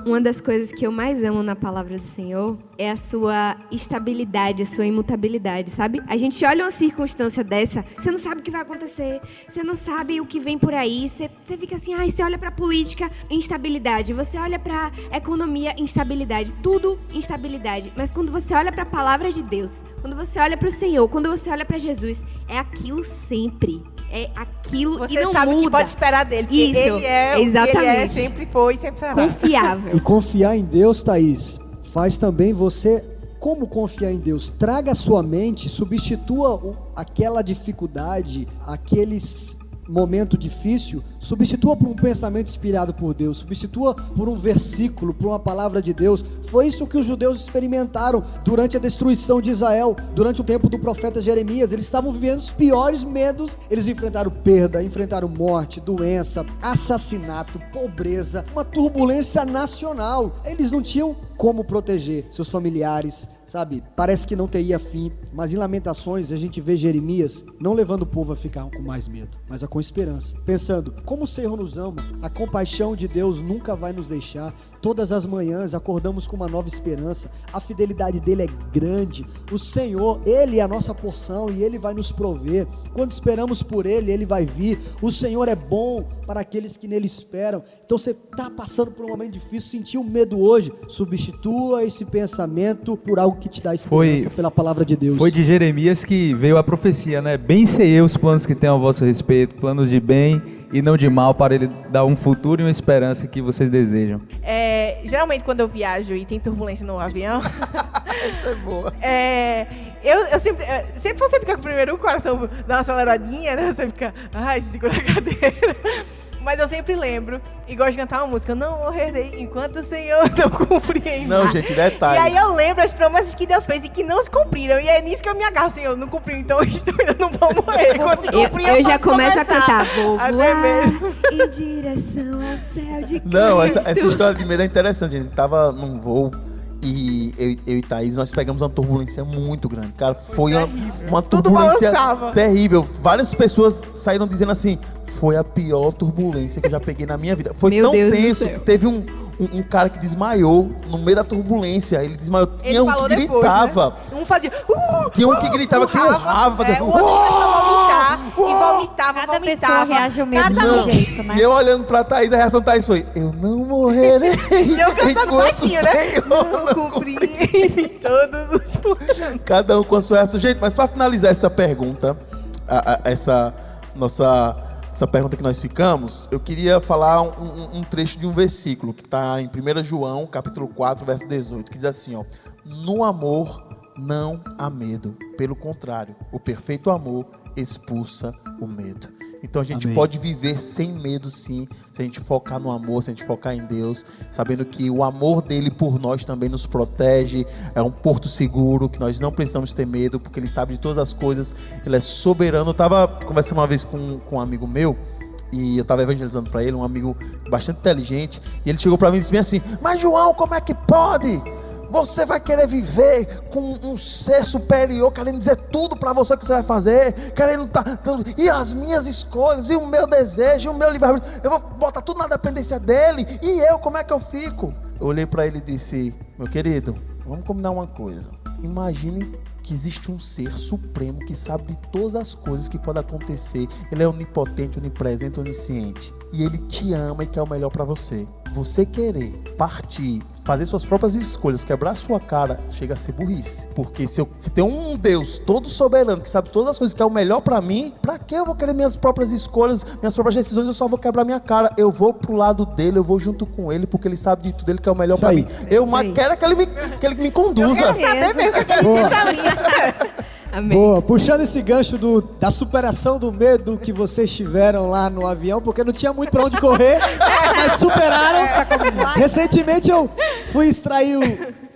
Uma das coisas que eu mais amo na palavra do Senhor é a sua estabilidade, a sua imutabilidade, sabe? A gente olha uma circunstância dessa, você não sabe o que vai acontecer, você não sabe o que vem por aí, você fica assim, você olha pra política, instabilidade, você olha pra economia, instabilidade, tudo instabilidade. Mas quando você olha pra palavra de Deus, quando você olha pro Senhor, quando você olha pra Jesus, é aquilo sempre. É aquilo você e não sabe muda. Que pode esperar dele, porque Isso, ele é exatamente. Ele é, sempre foi e sempre será. Confiável. E confiar em Deus, Thaís, faz também você, como confiar em Deus? Traga a sua mente, substitua aquela dificuldade, aqueles momento difícil, substitua por um pensamento inspirado por Deus, substitua por um versículo, por uma palavra de Deus. Foi isso que os judeus experimentaram durante a destruição de Israel, durante o tempo do profeta Jeremias. Eles estavam vivendo os piores medos, eles enfrentaram perda, enfrentaram morte, doença, assassinato, pobreza, uma turbulência nacional. Eles não tinham como proteger seus familiares, sabe? Parece que não teria fim, mas em Lamentações a gente vê Jeremias não levando o povo a ficar com mais medo, mas com esperança, pensando, como o Senhor nos ama, a compaixão de Deus nunca vai nos deixar, todas as manhãs acordamos com uma nova esperança, a fidelidade dele é grande, o Senhor, ele é a nossa porção e ele vai nos prover, quando esperamos por ele, ele vai vir, o Senhor é bom para aqueles que nele esperam. Então você está passando por um momento difícil, sentiu medo hoje, substitua esse pensamento por algo que te dá esperança pela palavra de Deus. Foi de Jeremias que veio a profecia, né? Bem sei eu os planos que tenho a vosso respeito, planos de bem e não de mal, para ele dar um futuro e uma esperança que vocês desejam. Geralmente quando eu viajo e tem turbulência no avião, Essa é boa. eu sempre você fica com primeiro o coração dá uma aceleradinha, né? Você fica, segura a cadeira. Mas eu sempre lembro e gosto de cantar uma música. Não morrerei enquanto o Senhor não cumprir em mim. Não, gente, detalhe. E aí eu lembro as promessas que Deus fez e que não se cumpriram. E é nisso que eu me agarro. Senhor, não cumpriu, então eu não vou morrer. Quando se cumprir, eu já começo a cantar. Vou Até voar mesmo. em direção ao céu de Cristo. Não, essa história de medo é interessante. A gente tava num voo e eu e Thaís, nós pegamos uma turbulência muito grande. Cara, foi uma turbulência terrível. Várias pessoas saíram dizendo assim, foi a pior turbulência que eu já peguei na minha vida. Foi Meu tão Deus do tenso céu. que teve um cara que desmaiou no meio da turbulência. Ele desmaiou. Tinha um que gritava. Depois, né? Um fazia... Tinha um que gritava que urrava. O outro começava a vomitar. E vomitava. Cada pessoa reage ao medo de um Não, jeito, né? e eu olhando pra Thaís, a reação da Thaís foi, eu não correrei E eu cantando enquanto o baixinho, né? Senhor não Cumprir todos os puxões. Cada um com a sua essa. Gente, mas para finalizar essa pergunta, essa pergunta que nós ficamos, eu queria falar um trecho de um versículo que está em 1 João, capítulo 4, verso 18, que diz assim, ó: no amor não há medo, pelo contrário, o perfeito amor expulsa o medo. Então a gente pode viver sem medo, sim, se a gente focar no amor, se a gente focar em Deus, sabendo que o amor dele por nós também nos protege, é um porto seguro, que nós não precisamos ter medo, porque ele sabe de todas as coisas, ele é soberano. Eu estava conversando uma vez com um amigo meu, e eu estava evangelizando para ele, um amigo bastante inteligente, e ele chegou para mim e disse bem assim: mas João, como é que pode? Você vai querer viver com um ser superior, querendo dizer tudo para você o que você vai fazer, querendo e as minhas escolhas, e o meu desejo, e o meu livre-arbítrio, eu vou botar tudo na dependência dele, e eu, como é que eu fico? Eu olhei para ele e disse: meu querido, vamos combinar uma coisa. Imagine que existe um ser supremo que sabe de todas as coisas que podem acontecer. Ele é onipotente, onipresente, onisciente. E ele te ama e quer o melhor para você. Você querer partir, fazer suas próprias escolhas, quebrar a sua cara, chega a ser burrice. Porque se tem um Deus todo soberano que sabe todas as coisas que é o melhor para mim, para que eu vou querer minhas próprias escolhas, minhas próprias decisões? Eu só vou quebrar minha cara. Eu vou pro lado dele, eu vou junto com ele, porque ele sabe de tudo, ele quer o melhor para mim. Eu quero que ele me conduza. Eu quero saber mesmo o que ele tem pra mim. Amém. Boa, puxando esse gancho da superação do medo que vocês tiveram lá no avião, porque não tinha muito pra onde correr, mas superaram. Recentemente eu fui extrair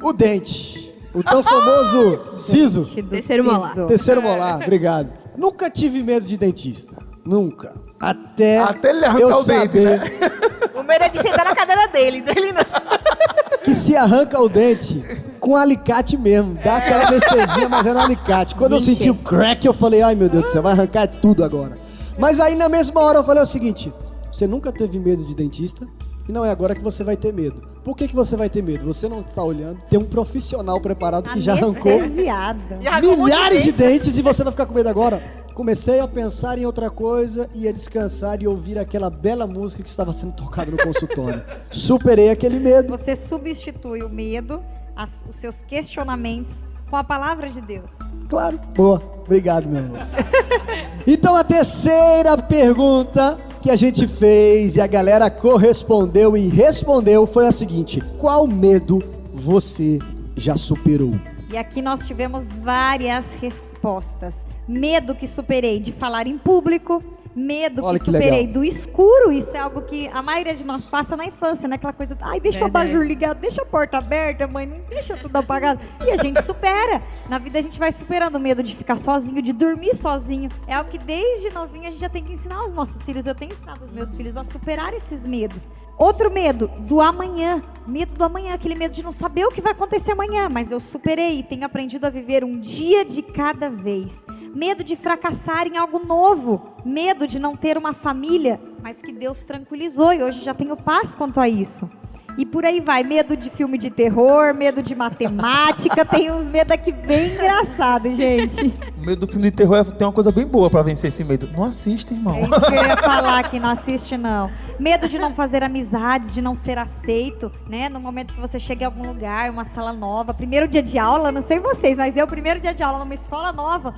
o dente, o tão famoso siso. Terceiro molar. Terceiro molar, obrigado. Nunca tive medo de dentista, nunca. Até ele arrancar eu o dente, saber né? O medo é de sentar na cadeira dele não. que se arranca o dente com alicate mesmo. Dá aquela anestesia, mas é no alicate. Quando eu senti o crack, eu falei: ai meu Deus do céu, vai arrancar tudo agora. Mas aí na mesma hora eu falei o seguinte: você nunca teve medo de dentista e não é agora que você vai ter medo. Por que você vai ter medo? Você não está olhando, tem um profissional preparado que já arrancou milhares de dentes e você vai ficar com medo agora? Comecei a pensar em outra coisa, ia descansar e ouvir aquela bela música que estava sendo tocada no consultório. Superei aquele medo. Você substitui o medo, os seus questionamentos, com a palavra de Deus. Claro. Boa. Obrigado, meu amor. Então a terceira pergunta que a gente fez e a galera correspondeu e respondeu foi a seguinte: qual medo você já superou? E aqui nós tivemos várias respostas. Medo que superei de falar em público, medo que superei do escuro. Isso é algo que a maioria de nós passa na infância, né? Aquela coisa, ai, deixa o abajur ligado, deixa a porta aberta, mãe, não deixa tudo apagado. E a gente supera. Na vida a gente vai superando o medo de ficar sozinho, de dormir sozinho. É algo que desde novinho a gente já tem que ensinar aos nossos filhos. Eu tenho ensinado os meus filhos a superar esses medos. Outro medo, do amanhã. Medo do amanhã, aquele medo de não saber o que vai acontecer amanhã. Mas eu superei e tenho aprendido a viver um dia de cada vez. Medo de fracassar em algo novo. Medo de não ter uma família, mas que Deus tranquilizou e hoje já tenho paz quanto a isso. E por aí vai, medo de filme de terror, medo de matemática, tem uns medos aqui bem engraçados, gente. O medo do filme de terror tem uma coisa bem boa pra vencer esse medo. Não assista, irmão. É isso que eu ia falar, que não assiste não. Medo de não fazer amizades, de não ser aceito, né? No momento que você chega em algum lugar, uma sala nova, primeiro dia de aula, não sei vocês, mas eu, primeiro dia de aula numa escola nova.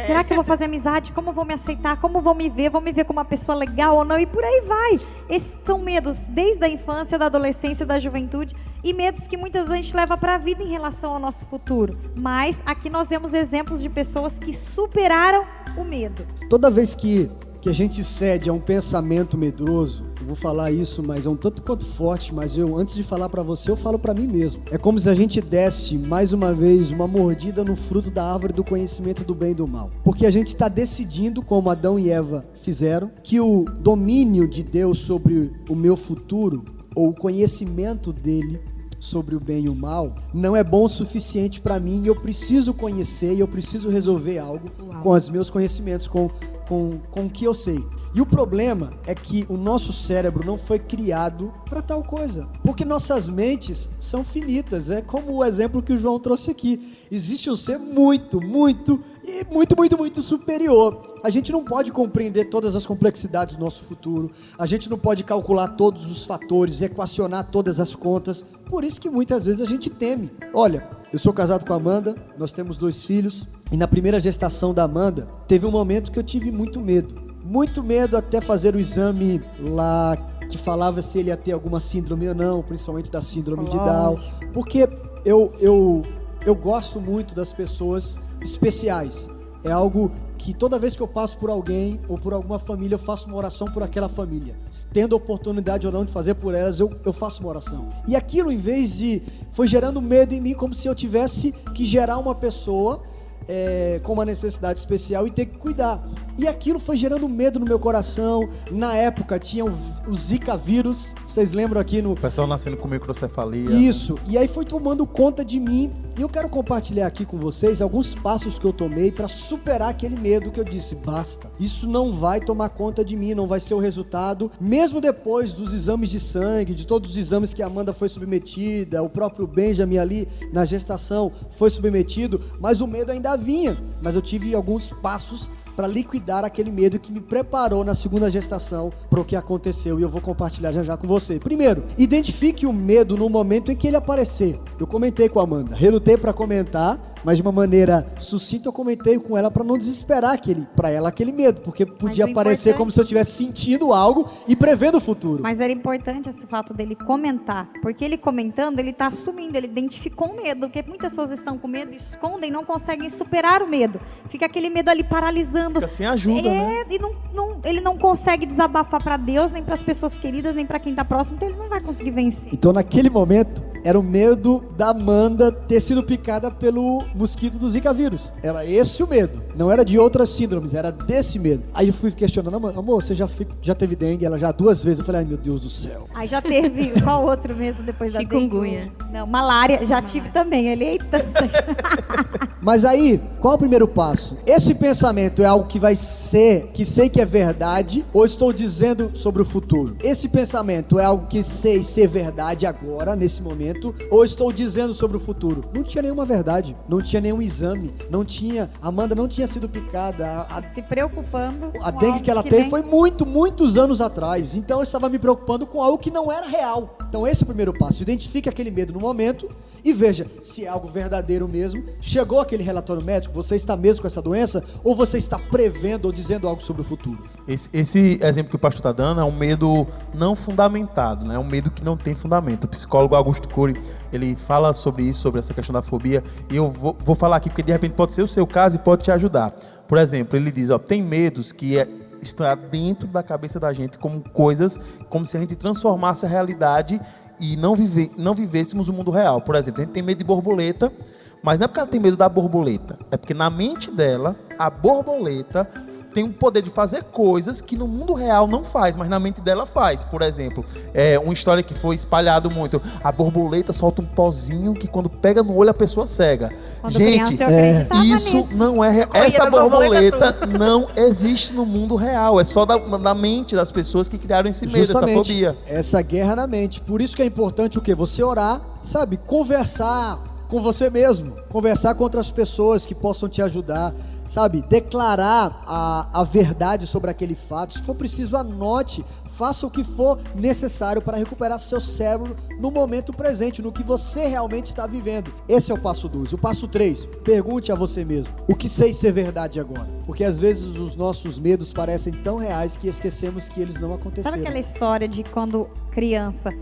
Será que eu vou fazer amizade? Como vou me aceitar? Como vou me ver? Vou me ver como uma pessoa legal ou não? E por aí vai. Esses são medos desde a infância, da adolescência, da juventude e medos que muitas vezes a gente leva para a vida em relação ao nosso futuro. Mas aqui nós vemos exemplos de pessoas que superaram o medo. Toda vez que a gente cede a um pensamento medroso, eu vou falar isso, mas é um tanto quanto forte, mas antes de falar para você, eu falo para mim mesmo. É como se a gente desse, mais uma vez, uma mordida no fruto da árvore do conhecimento do bem e do mal. Porque a gente está decidindo, como Adão e Eva fizeram, que o domínio de Deus sobre o meu futuro, ou o conhecimento dele sobre o bem e o mal, não é bom o suficiente para mim, e eu preciso conhecer e eu preciso resolver algo com os meus conhecimentos, com o que eu sei. E o problema é que o nosso cérebro não foi criado para tal coisa, porque nossas mentes são finitas. É como o exemplo que o João trouxe aqui. Existe um ser muito superior. A gente não pode compreender todas as complexidades do nosso futuro. A gente não pode calcular todos os fatores, equacionar todas as contas. Por isso que muitas vezes a gente teme. Olha, eu sou casado com a Amanda, nós temos 2 filhos. E na primeira gestação da Amanda, teve um momento que eu tive muito medo. Muito medo até fazer o exame lá que falava se ele ia ter alguma síndrome ou não, principalmente da síndrome de Down. Porque eu gosto muito das pessoas especiais. É algo que toda vez que eu passo por alguém ou por alguma família, eu faço uma oração por aquela família. Tendo a oportunidade ou não de fazer por elas, eu faço uma oração. E aquilo, em vez de... foi gerando medo em mim, como se eu tivesse que gerar uma pessoa com uma necessidade especial e ter que cuidar. E aquilo foi gerando medo no meu coração. Na época tinha o Zika vírus, vocês lembram aqui no... O pessoal nascendo com microcefalia. Isso, e aí foi tomando conta de mim. E eu quero compartilhar aqui com vocês alguns passos que eu tomei para superar aquele medo que eu disse, basta. Isso não vai tomar conta de mim, não vai ser o resultado. Mesmo depois dos exames de sangue, de todos os exames que a Amanda foi submetida, o próprio Benjamin ali na gestação foi submetido, mas o medo ainda vinha. Mas eu tive alguns passos para liquidar aquele medo que me preparou na segunda gestação para o que aconteceu, e eu vou compartilhar já com você. Primeiro, identifique o medo no momento em que ele aparecer. Eu comentei com a Amanda, relutei para comentar, mas de uma maneira sucinta eu comentei com ela para não desesperar para ela aquele medo, porque podia parecer como se eu estivesse sentindo algo e prevendo o futuro. Mas era importante esse fato dele comentar, porque ele comentando, ele está assumindo, ele identificou o medo, porque muitas pessoas estão com medo, escondem, não conseguem superar o medo. Fica aquele medo ali paralisando. Fica sem ajuda, né? E ele não consegue desabafar para Deus, nem para as pessoas queridas, nem para quem está próximo, então ele não vai conseguir vencer. Então naquele momento, era o medo da Amanda ter sido picada pelo mosquito do Zika vírus. Era esse o medo. Não era de outras síndromes, era desse medo. Aí eu fui questionando, amor, você já teve dengue? Ela já 2 vezes. Eu falei, ai meu Deus do céu. Aí já teve, qual outro mesmo depois da dengue? Chikungunya. Não, malária, já tive também. Ele, eita. Mas aí, qual é o primeiro passo? Esse pensamento é algo que vai ser, que sei que é verdade, ou estou dizendo sobre o futuro? Esse pensamento é algo que sei ser verdade agora, nesse momento, ou estou dizendo sobre o futuro? Não tinha nenhuma verdade, não tinha nenhum exame, Amanda não tinha sido picada. Se preocupando. A dengue que ela teve foi muitos anos atrás, então eu estava me preocupando com algo que não era real. Então esse é o primeiro passo, identifique aquele medo no momento e veja se é algo verdadeiro mesmo. Chegou aquele relatório médico, você está mesmo com essa doença, ou você está prevendo ou dizendo algo sobre o futuro? Esse exemplo que o pastor está dando é um medo não fundamentado, né? É um medo que não tem fundamento. O psicólogo Augusto Cury, ele fala sobre isso, sobre essa questão da fobia, e eu vou falar aqui porque de repente pode ser o seu caso e pode te ajudar. Por exemplo, ele diz, tem medos que está dentro da cabeça da gente como coisas, como se a gente transformasse a realidade e não vivêssemos o mundo real. Por exemplo, a gente tem medo de borboleta, mas não é porque ela tem medo da borboleta, é porque na mente dela, a borboleta tem o poder de fazer coisas que no mundo real não faz, mas na mente dela faz. Por exemplo, uma história que foi espalhada muito, a borboleta solta um pozinho que quando pega no olho a pessoa cega. Quando gente, isso nisso. não é real. Essa borboleta não existe no mundo real, é só da mente das pessoas que criaram esse medo, essa fobia. Essa guerra na mente. Por isso que é importante o quê? Você orar, sabe? Conversar com você mesmo, conversar com outras pessoas que possam te ajudar, sabe? Declarar a verdade sobre aquele fato. Se for preciso, anote, faça o que for necessário para recuperar seu cérebro no momento presente, no que você realmente está vivendo. Esse é o passo 2. O passo 3, pergunte a você mesmo, o que sei ser verdade agora? Porque às vezes os nossos medos parecem tão reais que esquecemos que eles não aconteceram. Sabe aquela história de quando criança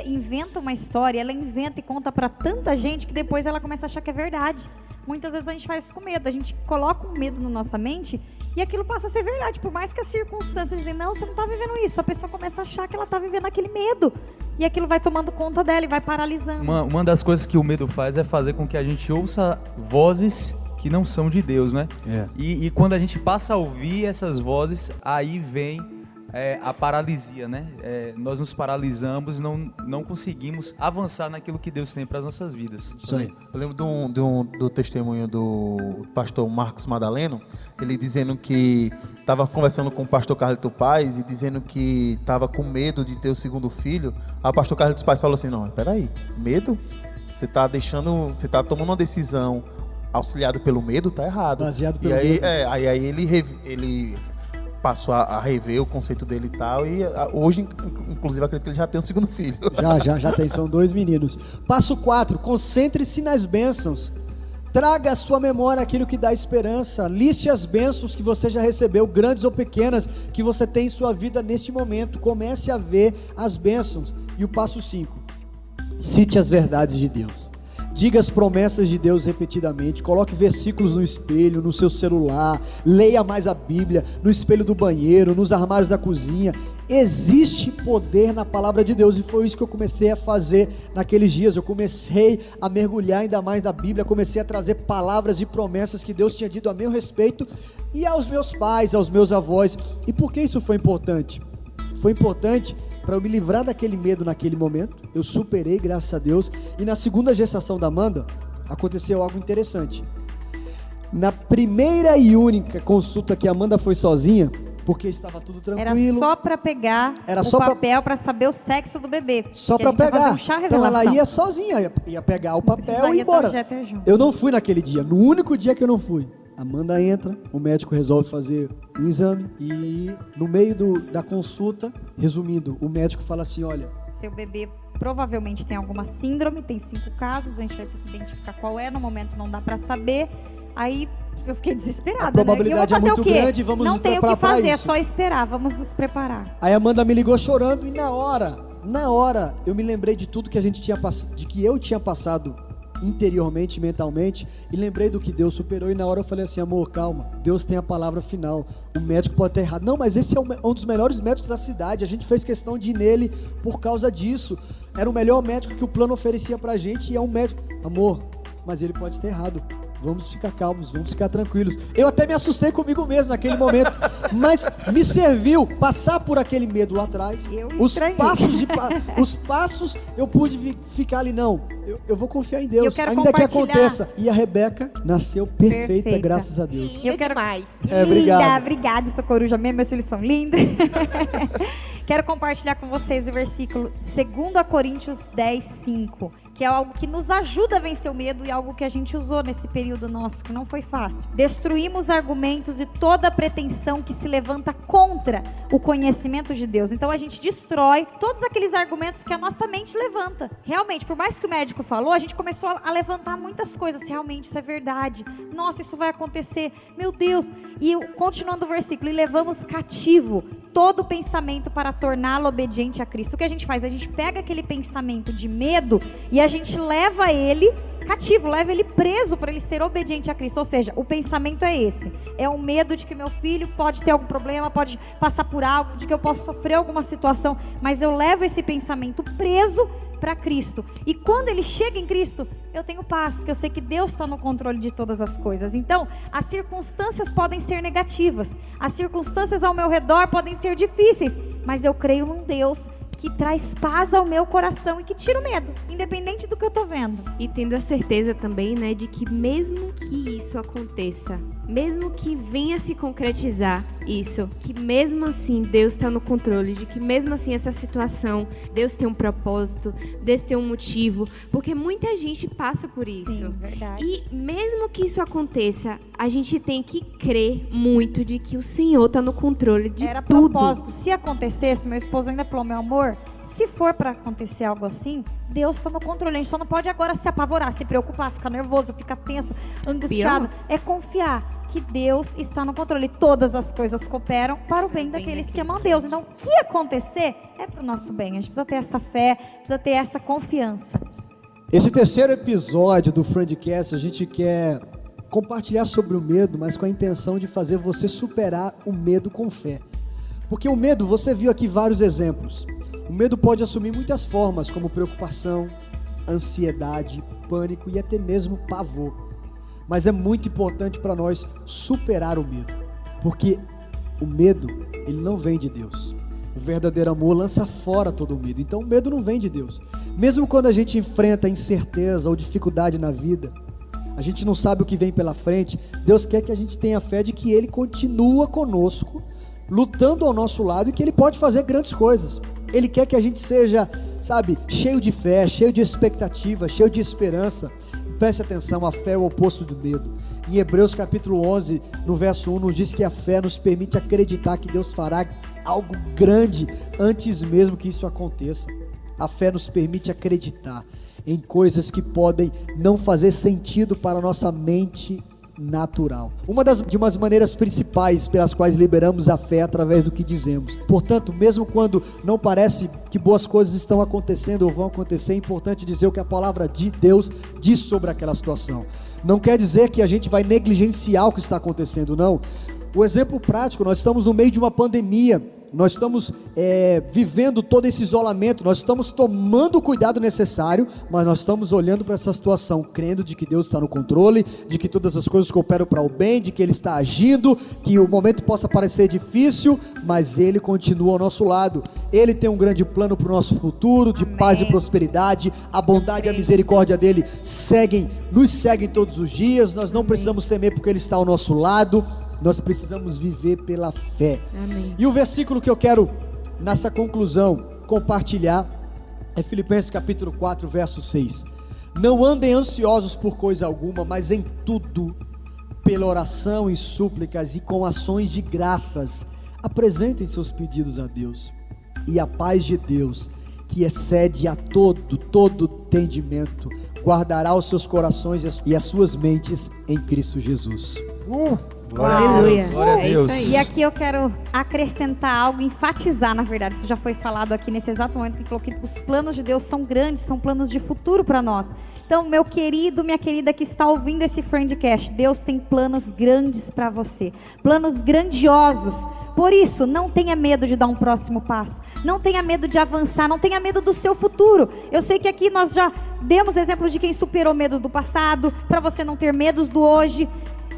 inventa uma história, ela inventa e conta pra tanta gente que depois ela começa a achar que é verdade. Muitas vezes a gente faz isso com medo, a gente coloca um medo na nossa mente e aquilo passa a ser verdade, por mais que as circunstâncias dizem, não, você não tá vivendo isso, a pessoa começa a achar que ela tá vivendo aquele medo e aquilo vai tomando conta dela e vai paralisando. Uma das coisas que o medo faz é fazer com que a gente ouça vozes que não são de Deus, né? E quando a gente passa a ouvir essas vozes, aí vem a paralisia, né? Nós nos paralisamos e não conseguimos avançar naquilo que Deus tem para as nossas vidas. Isso aí. Eu lembro do testemunho do pastor Marcos Madaleno, ele dizendo que estava conversando com o pastor Carlito Paz e dizendo que estava com medo de ter o segundo filho. Aí o pastor Carlito Paz falou assim, não, peraí, medo? Você está tomando uma decisão auxiliado pelo medo, tá errado. Baseado pelo e aí, medo. aí ele passou a rever o conceito dele e tal, e hoje, inclusive, acredito que ele já tem um segundo filho. Já tem, são 2 meninos. Passo 4, concentre-se nas bênçãos. Traga à sua memória aquilo que dá esperança. Liste as bênçãos que você já recebeu, grandes ou pequenas, que você tem em sua vida neste momento. Comece a ver as bênçãos. E o passo 5, cite as verdades de Deus. Diga as promessas de Deus repetidamente. Coloque versículos no espelho, no seu celular. Leia mais a Bíblia, no espelho do banheiro, nos armários da cozinha. Existe poder na palavra de Deus, e foi isso que eu comecei a fazer naqueles dias. Eu comecei a mergulhar ainda mais na Bíblia, comecei a trazer palavras e promessas que Deus tinha dito a meu respeito e aos meus pais, aos meus avós. E por que isso foi importante? Foi importante para eu me livrar daquele medo naquele momento. Eu superei, graças a Deus. E na segunda gestação da Amanda, aconteceu algo interessante. Na primeira e única consulta que a Amanda foi sozinha, porque estava tudo tranquilo. Era só pra pegar o papel pra saber o sexo do bebê. Só pra pegar. Um chá então ela revelação. ia sozinha, ia pegar o papel e ir Precisaria embora. estar no Jeter junto. Eu não fui naquele dia, no único dia que eu não fui. Amanda entra, o médico resolve fazer um exame e no meio da consulta, resumindo, o médico fala assim, olha... Seu bebê provavelmente tem alguma síndrome, tem 5 casos, a gente vai ter que identificar qual é, no momento não dá pra saber. Aí eu fiquei desesperada, A probabilidade né? E eu vou é fazer muito o quê? grande, vamos não nos tem o que preparar pra fazer, é isso. só esperar, vamos nos preparar. Aí a Amanda me ligou chorando e na hora, eu me lembrei de tudo que a gente tinha passado, de que eu tinha passado interiormente, mentalmente, e lembrei do que Deus superou, e na hora eu falei assim, amor, calma, Deus tem a palavra final, o médico pode estar errado, não, mas esse é um dos melhores médicos da cidade, a gente fez questão de ir nele por causa disso, era o melhor médico que o plano oferecia pra gente, e é um médico, amor, mas ele pode estar errado, vamos ficar calmos, vamos ficar tranquilos. Eu até me assustei comigo mesmo naquele momento, mas me serviu passar por aquele medo lá atrás. Os passos eu pude ficar ali, não, eu vou confiar em Deus, ainda que aconteça. E a Rebeca nasceu perfeita, graças a Deus. Eu quero mais. Obrigada, sou coruja mesmo, meus filhos são lindos. Quero compartilhar com vocês o versículo 2 Coríntios 10:5, que é algo que nos ajuda a vencer o medo e algo que a gente usou nesse período nosso, que não foi fácil. Destruímos argumentos e toda pretensão que se levanta contra o conhecimento de Deus. Então a gente destrói todos aqueles argumentos que a nossa mente levanta. Realmente, por mais que o médico falou, a gente começou a levantar muitas coisas. Realmente, isso é verdade. Nossa, isso vai acontecer. Meu Deus. E continuando o versículo, e levamos cativo todo pensamento para torná-lo obediente a Cristo. O que a gente faz? A gente pega aquele pensamento de medo e a gente leva ele cativo, leva ele preso para ele ser obediente a Cristo. Ou seja, o pensamento é esse. É o medo de que meu filho pode ter algum problema, pode passar por algo, de que eu posso sofrer alguma situação, mas eu levo esse pensamento preso para Cristo. E quando ele chega em Cristo, eu tenho paz, que eu sei que Deus está no controle de todas as coisas. Então, as circunstâncias podem ser negativas, as circunstâncias ao meu redor podem ser difíceis, mas eu creio num Deus que traz paz ao meu coração e que tira o medo, independente do que eu tô vendo. E tendo a certeza também, né, de que mesmo que isso aconteça, mesmo que venha se concretizar isso, que mesmo assim Deus está no controle, de que mesmo assim essa situação, Deus tem um propósito, Deus tem um motivo, porque muita gente passa por isso. Sim, verdade. E mesmo que isso aconteça, a gente tem que crer muito de que o Senhor está no controle de Era tudo. propósito. Se acontecesse, meu esposo ainda falou, meu amor, se for para acontecer algo assim, Deus está no controle. A gente só não pode agora se apavorar, se preocupar, ficar nervoso, ficar tenso, angustiado. É confiar que Deus está no controle. Todas as coisas cooperam para o bem daqueles que amam Deus. Então, o que acontecer é para o nosso bem. A gente precisa ter essa fé, precisa ter essa confiança. Esse terceiro episódio do Friendcast, a gente quer compartilhar sobre o medo, mas com a intenção de fazer você superar o medo com fé. Porque o medo, você viu aqui vários exemplos. O medo pode assumir muitas formas, como preocupação, ansiedade, pânico e até mesmo pavor. Mas é muito importante para nós superar o medo, porque o medo, ele não vem de Deus. O verdadeiro amor lança fora todo o medo. Então o medo não vem de Deus. Mesmo quando a gente enfrenta incerteza ou dificuldade na vida, a gente não sabe o que vem pela frente, Deus quer que a gente tenha fé de que Ele continua conosco, lutando ao nosso lado e que Ele pode fazer grandes coisas. Ele quer que a gente seja, sabe, cheio de fé, cheio de expectativa, cheio de esperança. Preste atenção, a fé é o oposto do medo. Em Hebreus capítulo 11, no verso 1, nos diz que a fé nos permite acreditar que Deus fará algo grande antes mesmo que isso aconteça. A fé nos permite acreditar em coisas que podem não fazer sentido para a nossa mente natural. Uma das maneiras principais pelas quais liberamos a fé é através do que dizemos. Portanto, mesmo quando não parece que boas coisas estão acontecendo ou vão acontecer, é importante dizer o que a palavra de Deus diz sobre aquela situação. Não quer dizer que a gente vai negligenciar o que está acontecendo, não. O exemplo prático, nós estamos no meio de uma pandemia, nós estamos vivendo todo esse isolamento, nós estamos tomando o cuidado necessário, mas nós estamos olhando para essa situação, crendo de que Deus está no controle, de que todas as coisas cooperam para o bem, de que Ele está agindo, que o momento possa parecer difícil, mas Ele continua ao nosso lado. Ele tem um grande plano para o nosso futuro, de paz e prosperidade. A bondade e a misericórdia dEle nos seguem todos os dias. Nós não precisamos temer porque Ele está ao nosso lado. Nós precisamos viver pela fé. Amém. E o versículo que eu quero, nessa conclusão, compartilhar é Filipenses capítulo 4, verso 6. Não andem ansiosos por coisa alguma, mas em tudo, pela oração e súplicas e com ações de graças, apresentem seus pedidos a Deus. E a paz de Deus, que excede a todo entendimento, guardará os seus corações e as suas mentes em Cristo Jesus. Aleluia. Glória a Deus. É isso aí. E aqui eu quero acrescentar algo, enfatizar, na verdade, isso já foi falado aqui nesse exato momento, que ele falou que os planos de Deus são grandes, são planos de futuro para nós. Então, meu querido, minha querida que está ouvindo esse Friendcast, Deus tem planos grandes para você, planos grandiosos. Por isso, não tenha medo de dar um próximo passo, não tenha medo de avançar, não tenha medo do seu futuro. Eu sei que aqui nós já demos exemplo de quem superou medos do passado, para você não ter medos do hoje.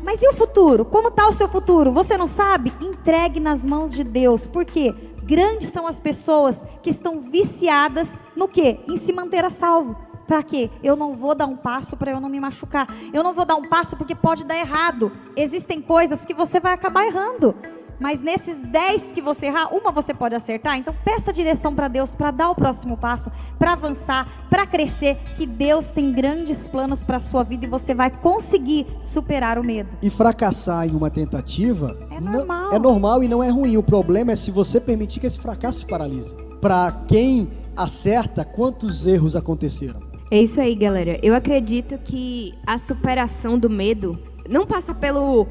Mas e o futuro? Como está o seu futuro? Você não sabe? Entregue nas mãos de Deus. Por quê? Grandes são as pessoas que estão viciadas no quê? Em se manter a salvo. Para quê? Eu não vou dar um passo para eu não me machucar. Eu não vou dar um passo porque pode dar errado. Existem coisas que você vai acabar errando. Mas nesses 10 que você errar, uma você pode acertar. Então peça direção para Deus para dar o próximo passo, para avançar, para crescer, que Deus tem grandes planos para a sua vida e você vai conseguir superar o medo. E fracassar em uma tentativa É normal. é normal e não é ruim. O problema é se você permitir que esse fracasso te paralise. Para quem acerta, quantos erros aconteceram? É isso aí, galera. Eu acredito que a superação do medo não passa pelo...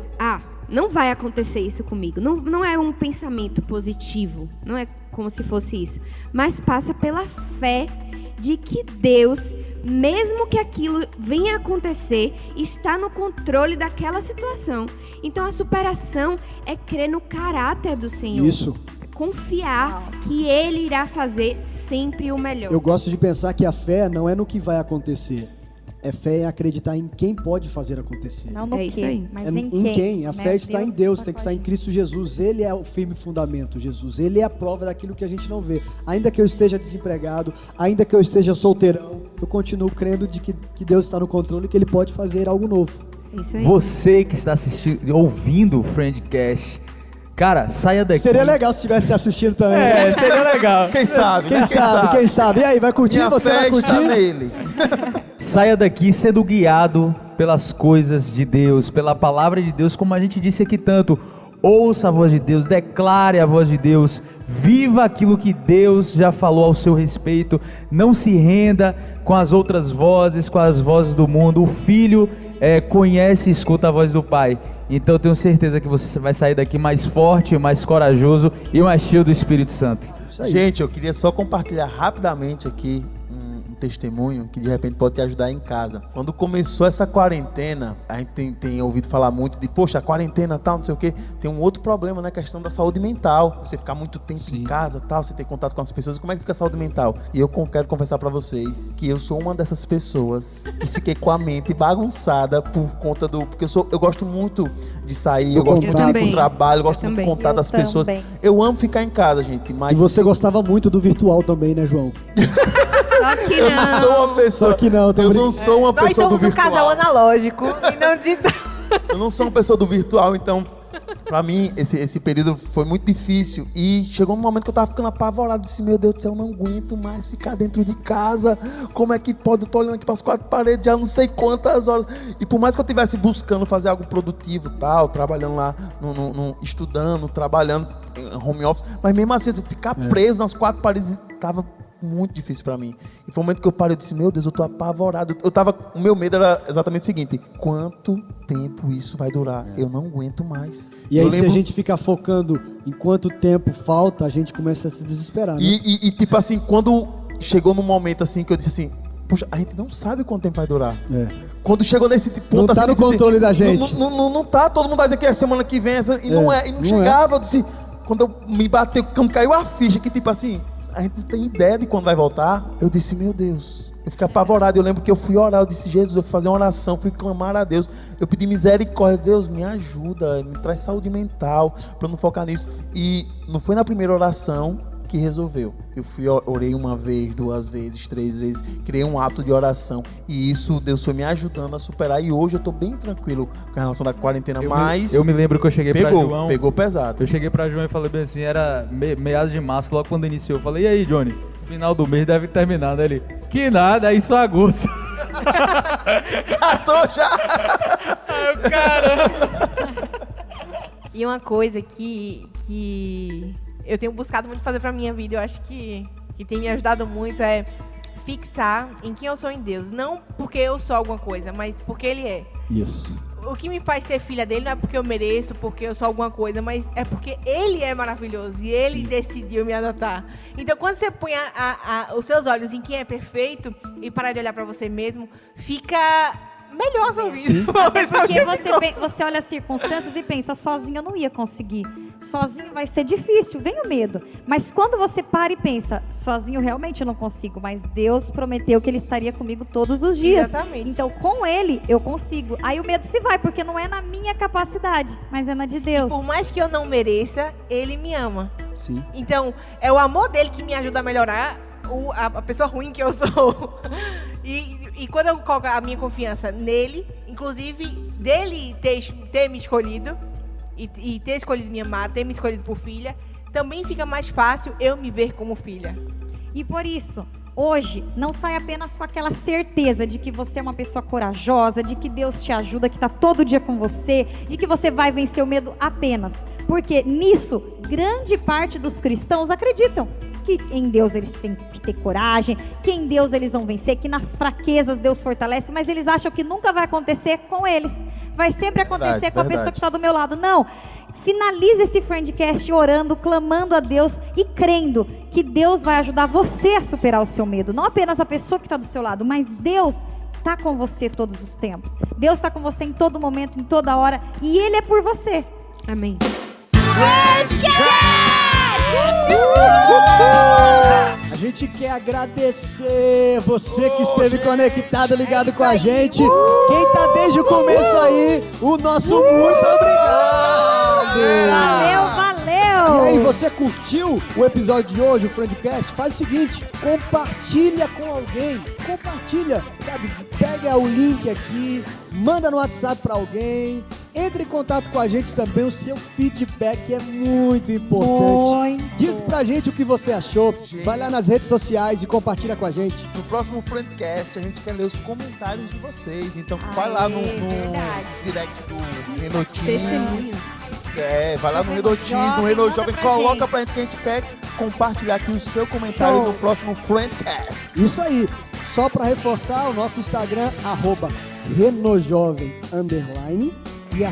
não vai acontecer isso comigo. Não é um pensamento positivo. Não é como se fosse isso. Mas passa pela fé de que Deus, mesmo que aquilo venha a acontecer, está no controle daquela situação. Então a superação é crer no caráter do Senhor. Isso. Confiar que Ele irá fazer sempre o melhor. Eu gosto de pensar que a fé não é no que vai acontecer. É fé em acreditar em quem pode fazer acontecer. Não no É isso quê, aí. mas É em quem. A né? fé está em Deus, tem que estar em pode- Cristo Jesus. Ele é o firme fundamento, Jesus. Ele é a prova daquilo que a gente não vê. Ainda que eu esteja desempregado, ainda que eu esteja solteirão, eu continuo crendo de que Deus está no controle e que Ele pode fazer algo novo. É isso aí. Você que está assistindo, ouvindo o Friendcast, cara, saia daqui. Seria legal se estivesse assistindo também. É, seria legal. Quem sabe, Quem né? sabe, quem sabe? E aí, vai curtir? Minha Você fé vai está curtir? nele. Saia daqui sendo guiado pelas coisas de Deus, pela palavra de Deus, como a gente disse aqui tanto. Ouça a voz de Deus, declare a voz de Deus, viva aquilo que Deus já falou ao seu respeito. Não se renda com as outras vozes, com as vozes do mundo. O filho conhece e escuta a voz do pai. Então eu tenho certeza que você vai sair daqui mais forte, mais corajoso e mais cheio do Espírito Santo. Isso aí. Gente, eu queria só compartilhar rapidamente aqui um testemunho que de repente pode te ajudar em casa. Quando começou essa quarentena, a gente tem ouvido falar muito de, poxa, a quarentena tal, não sei o quê. Tem um outro problema, né? Questão da saúde mental. Você ficar muito tempo em casa, tal, você ter contato com as pessoas, como é que fica a saúde mental? E eu quero confessar pra vocês que eu sou uma dessas pessoas que fiquei com a mente bagunçada por conta porque eu gosto muito de sair, eu gosto muito de ir pro também. trabalho, eu gosto Eu muito de também. contar Eu das pessoas. também. Eu amo ficar em casa, gente, mas E você gostava muito do virtual também, né, João? Só que eu não sou não. uma pessoa. Só que não, tô eu brincando. não sou uma Nós pessoa do somos um casal virtual. analógico e não de... Eu não sou uma pessoa do virtual, então Pra mim, esse período foi muito difícil. E chegou um momento que eu tava ficando apavorado. Disse, meu Deus do céu, eu não aguento mais ficar dentro de casa. Como é que pode? Eu tô olhando aqui pras 4 paredes já não sei quantas horas. E por mais que eu estivesse buscando fazer algo produtivo e tal, trabalhando lá, estudando, trabalhando em home office, mas mesmo assim, ficar preso nas 4 paredes tava muito difícil pra mim. E foi um momento que eu parei e disse, meu Deus, eu tô apavorado. O meu medo era exatamente o seguinte: quanto tempo isso vai durar? Eu não aguento mais. E aí, se a gente ficar focando em quanto tempo falta, a gente começa a se desesperar, né? E tipo assim, quando chegou num momento assim que eu disse assim, poxa, a gente não sabe quanto tempo vai durar. Quando chegou nesse ponto não tá assim, no controle da gente. Não tá, todo mundo vai dizer que é semana que vem, e não chegava. Eu disse, quando eu me bateu, quando caiu a ficha, que tipo assim, a gente não tem ideia de quando vai voltar. Eu disse, meu Deus, eu fiquei apavorado. Eu lembro que eu fui orar, eu disse, Jesus, eu fui fazer uma oração, fui clamar a Deus, eu pedi misericórdia, Deus, me ajuda, me traz saúde mental, pra eu não focar nisso. E não foi na primeira oração que resolveu. Orei 1 vez, 2 vezes, 3 vezes, criei um hábito de oração, e isso Deus foi me ajudando a superar, e hoje eu tô bem tranquilo com a relação da quarentena, eu me lembro que eu cheguei pra João. Pegou pesado. Eu cheguei pra João e falei bem assim, era meados de março, logo quando iniciou. Eu falei, e aí, Johnny? Final do mês deve terminar, né? Ele, que nada, aí só agosto. Tô já! Ai, caramba! E uma coisa que eu tenho buscado muito fazer pra minha vida, eu acho que tem me ajudado muito, é fixar em quem eu sou em Deus. Não porque eu sou alguma coisa, mas porque Ele é. Isso. O que me faz ser filha dele não é porque eu mereço, porque eu sou alguma coisa, mas é porque Ele é maravilhoso e Ele decidiu me adotar. Então, quando você põe os seus olhos em quem é perfeito e parar de olhar pra você mesmo, fica melhor a sua vida. Até porque você olha as circunstâncias e pensa, sozinho eu não ia conseguir. Sozinho vai ser difícil, vem o medo. Mas quando você para e pensa, sozinho realmente eu não consigo, mas Deus prometeu que Ele estaria comigo todos os dias. Exatamente. Então com Ele eu consigo. Aí o medo se vai, porque não é na minha capacidade, mas é na de Deus. Por mais que eu não mereça, Ele me ama. Sim. Então, é o amor dele que me ajuda a melhorar a pessoa ruim que eu sou. E quando eu coloco a minha confiança nele, inclusive dele ter me escolhido e ter escolhido minha amada, ter me escolhido por filha, também fica mais fácil eu me ver como filha. E por isso, hoje, não sai apenas com aquela certeza de que você é uma pessoa corajosa, de que Deus te ajuda, que está todo dia com você, de que você vai vencer o medo apenas. Porque nisso, grande parte dos cristãos acreditam que em Deus eles têm que ter coragem, que em Deus eles vão vencer, que nas fraquezas Deus fortalece, mas eles acham que nunca vai acontecer com eles. Vai sempre acontecer com a pessoa que está do meu lado. Não, finalize esse Friendcast orando, clamando a Deus e crendo que Deus vai ajudar você a superar o seu medo. Não apenas a pessoa que está do seu lado, mas Deus está com você todos os tempos. Deus está com você em todo momento, em toda hora, e Ele é por você. Amém. A gente quer agradecer você que esteve conectado, ligado com a gente. Quem tá desde o começo aí, o nosso muito obrigado. Valeu! E aí, você curtiu o episódio de hoje, o Friendcast? Faz o seguinte, compartilha com alguém. Compartilha, sabe? Pega o link aqui, manda no WhatsApp pra alguém. Entre em contato com a gente também, o seu feedback é muito importante. Diz pra gente o que você achou. Vai lá nas redes sociais e compartilha com a gente. No próximo Friendcast, a gente quer ler os comentários de vocês. Então vai lá no direct do Renotinhos. Vai lá no Renotinhos, no Reno Jovem, coloca pra gente que a gente quer compartilhar aqui o seu comentário no próximo Friendcast. Isso aí. Só pra reforçar, o nosso Instagram, @renojovem_ e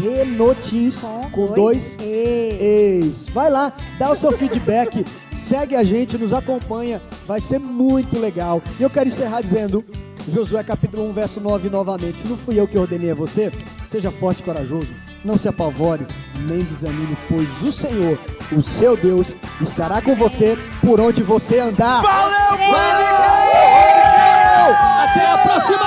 @renotins com 2 e's. Vai lá, dá o seu feedback, segue a gente, nos acompanha, vai ser muito legal. E eu quero encerrar dizendo, Josué capítulo 1, verso 9 novamente, não fui eu que ordenei a você? Seja forte e corajoso, não se apavore, nem desanime, pois o Senhor, o seu Deus, estará com você por onde você andar. Valeu, Até a próxima!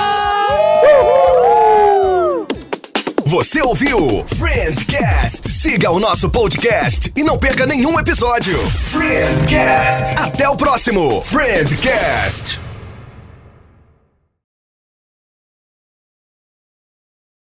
Você ouviu Friendcast? Siga o nosso podcast e não perca nenhum episódio. Friendcast. Até o próximo Friendcast.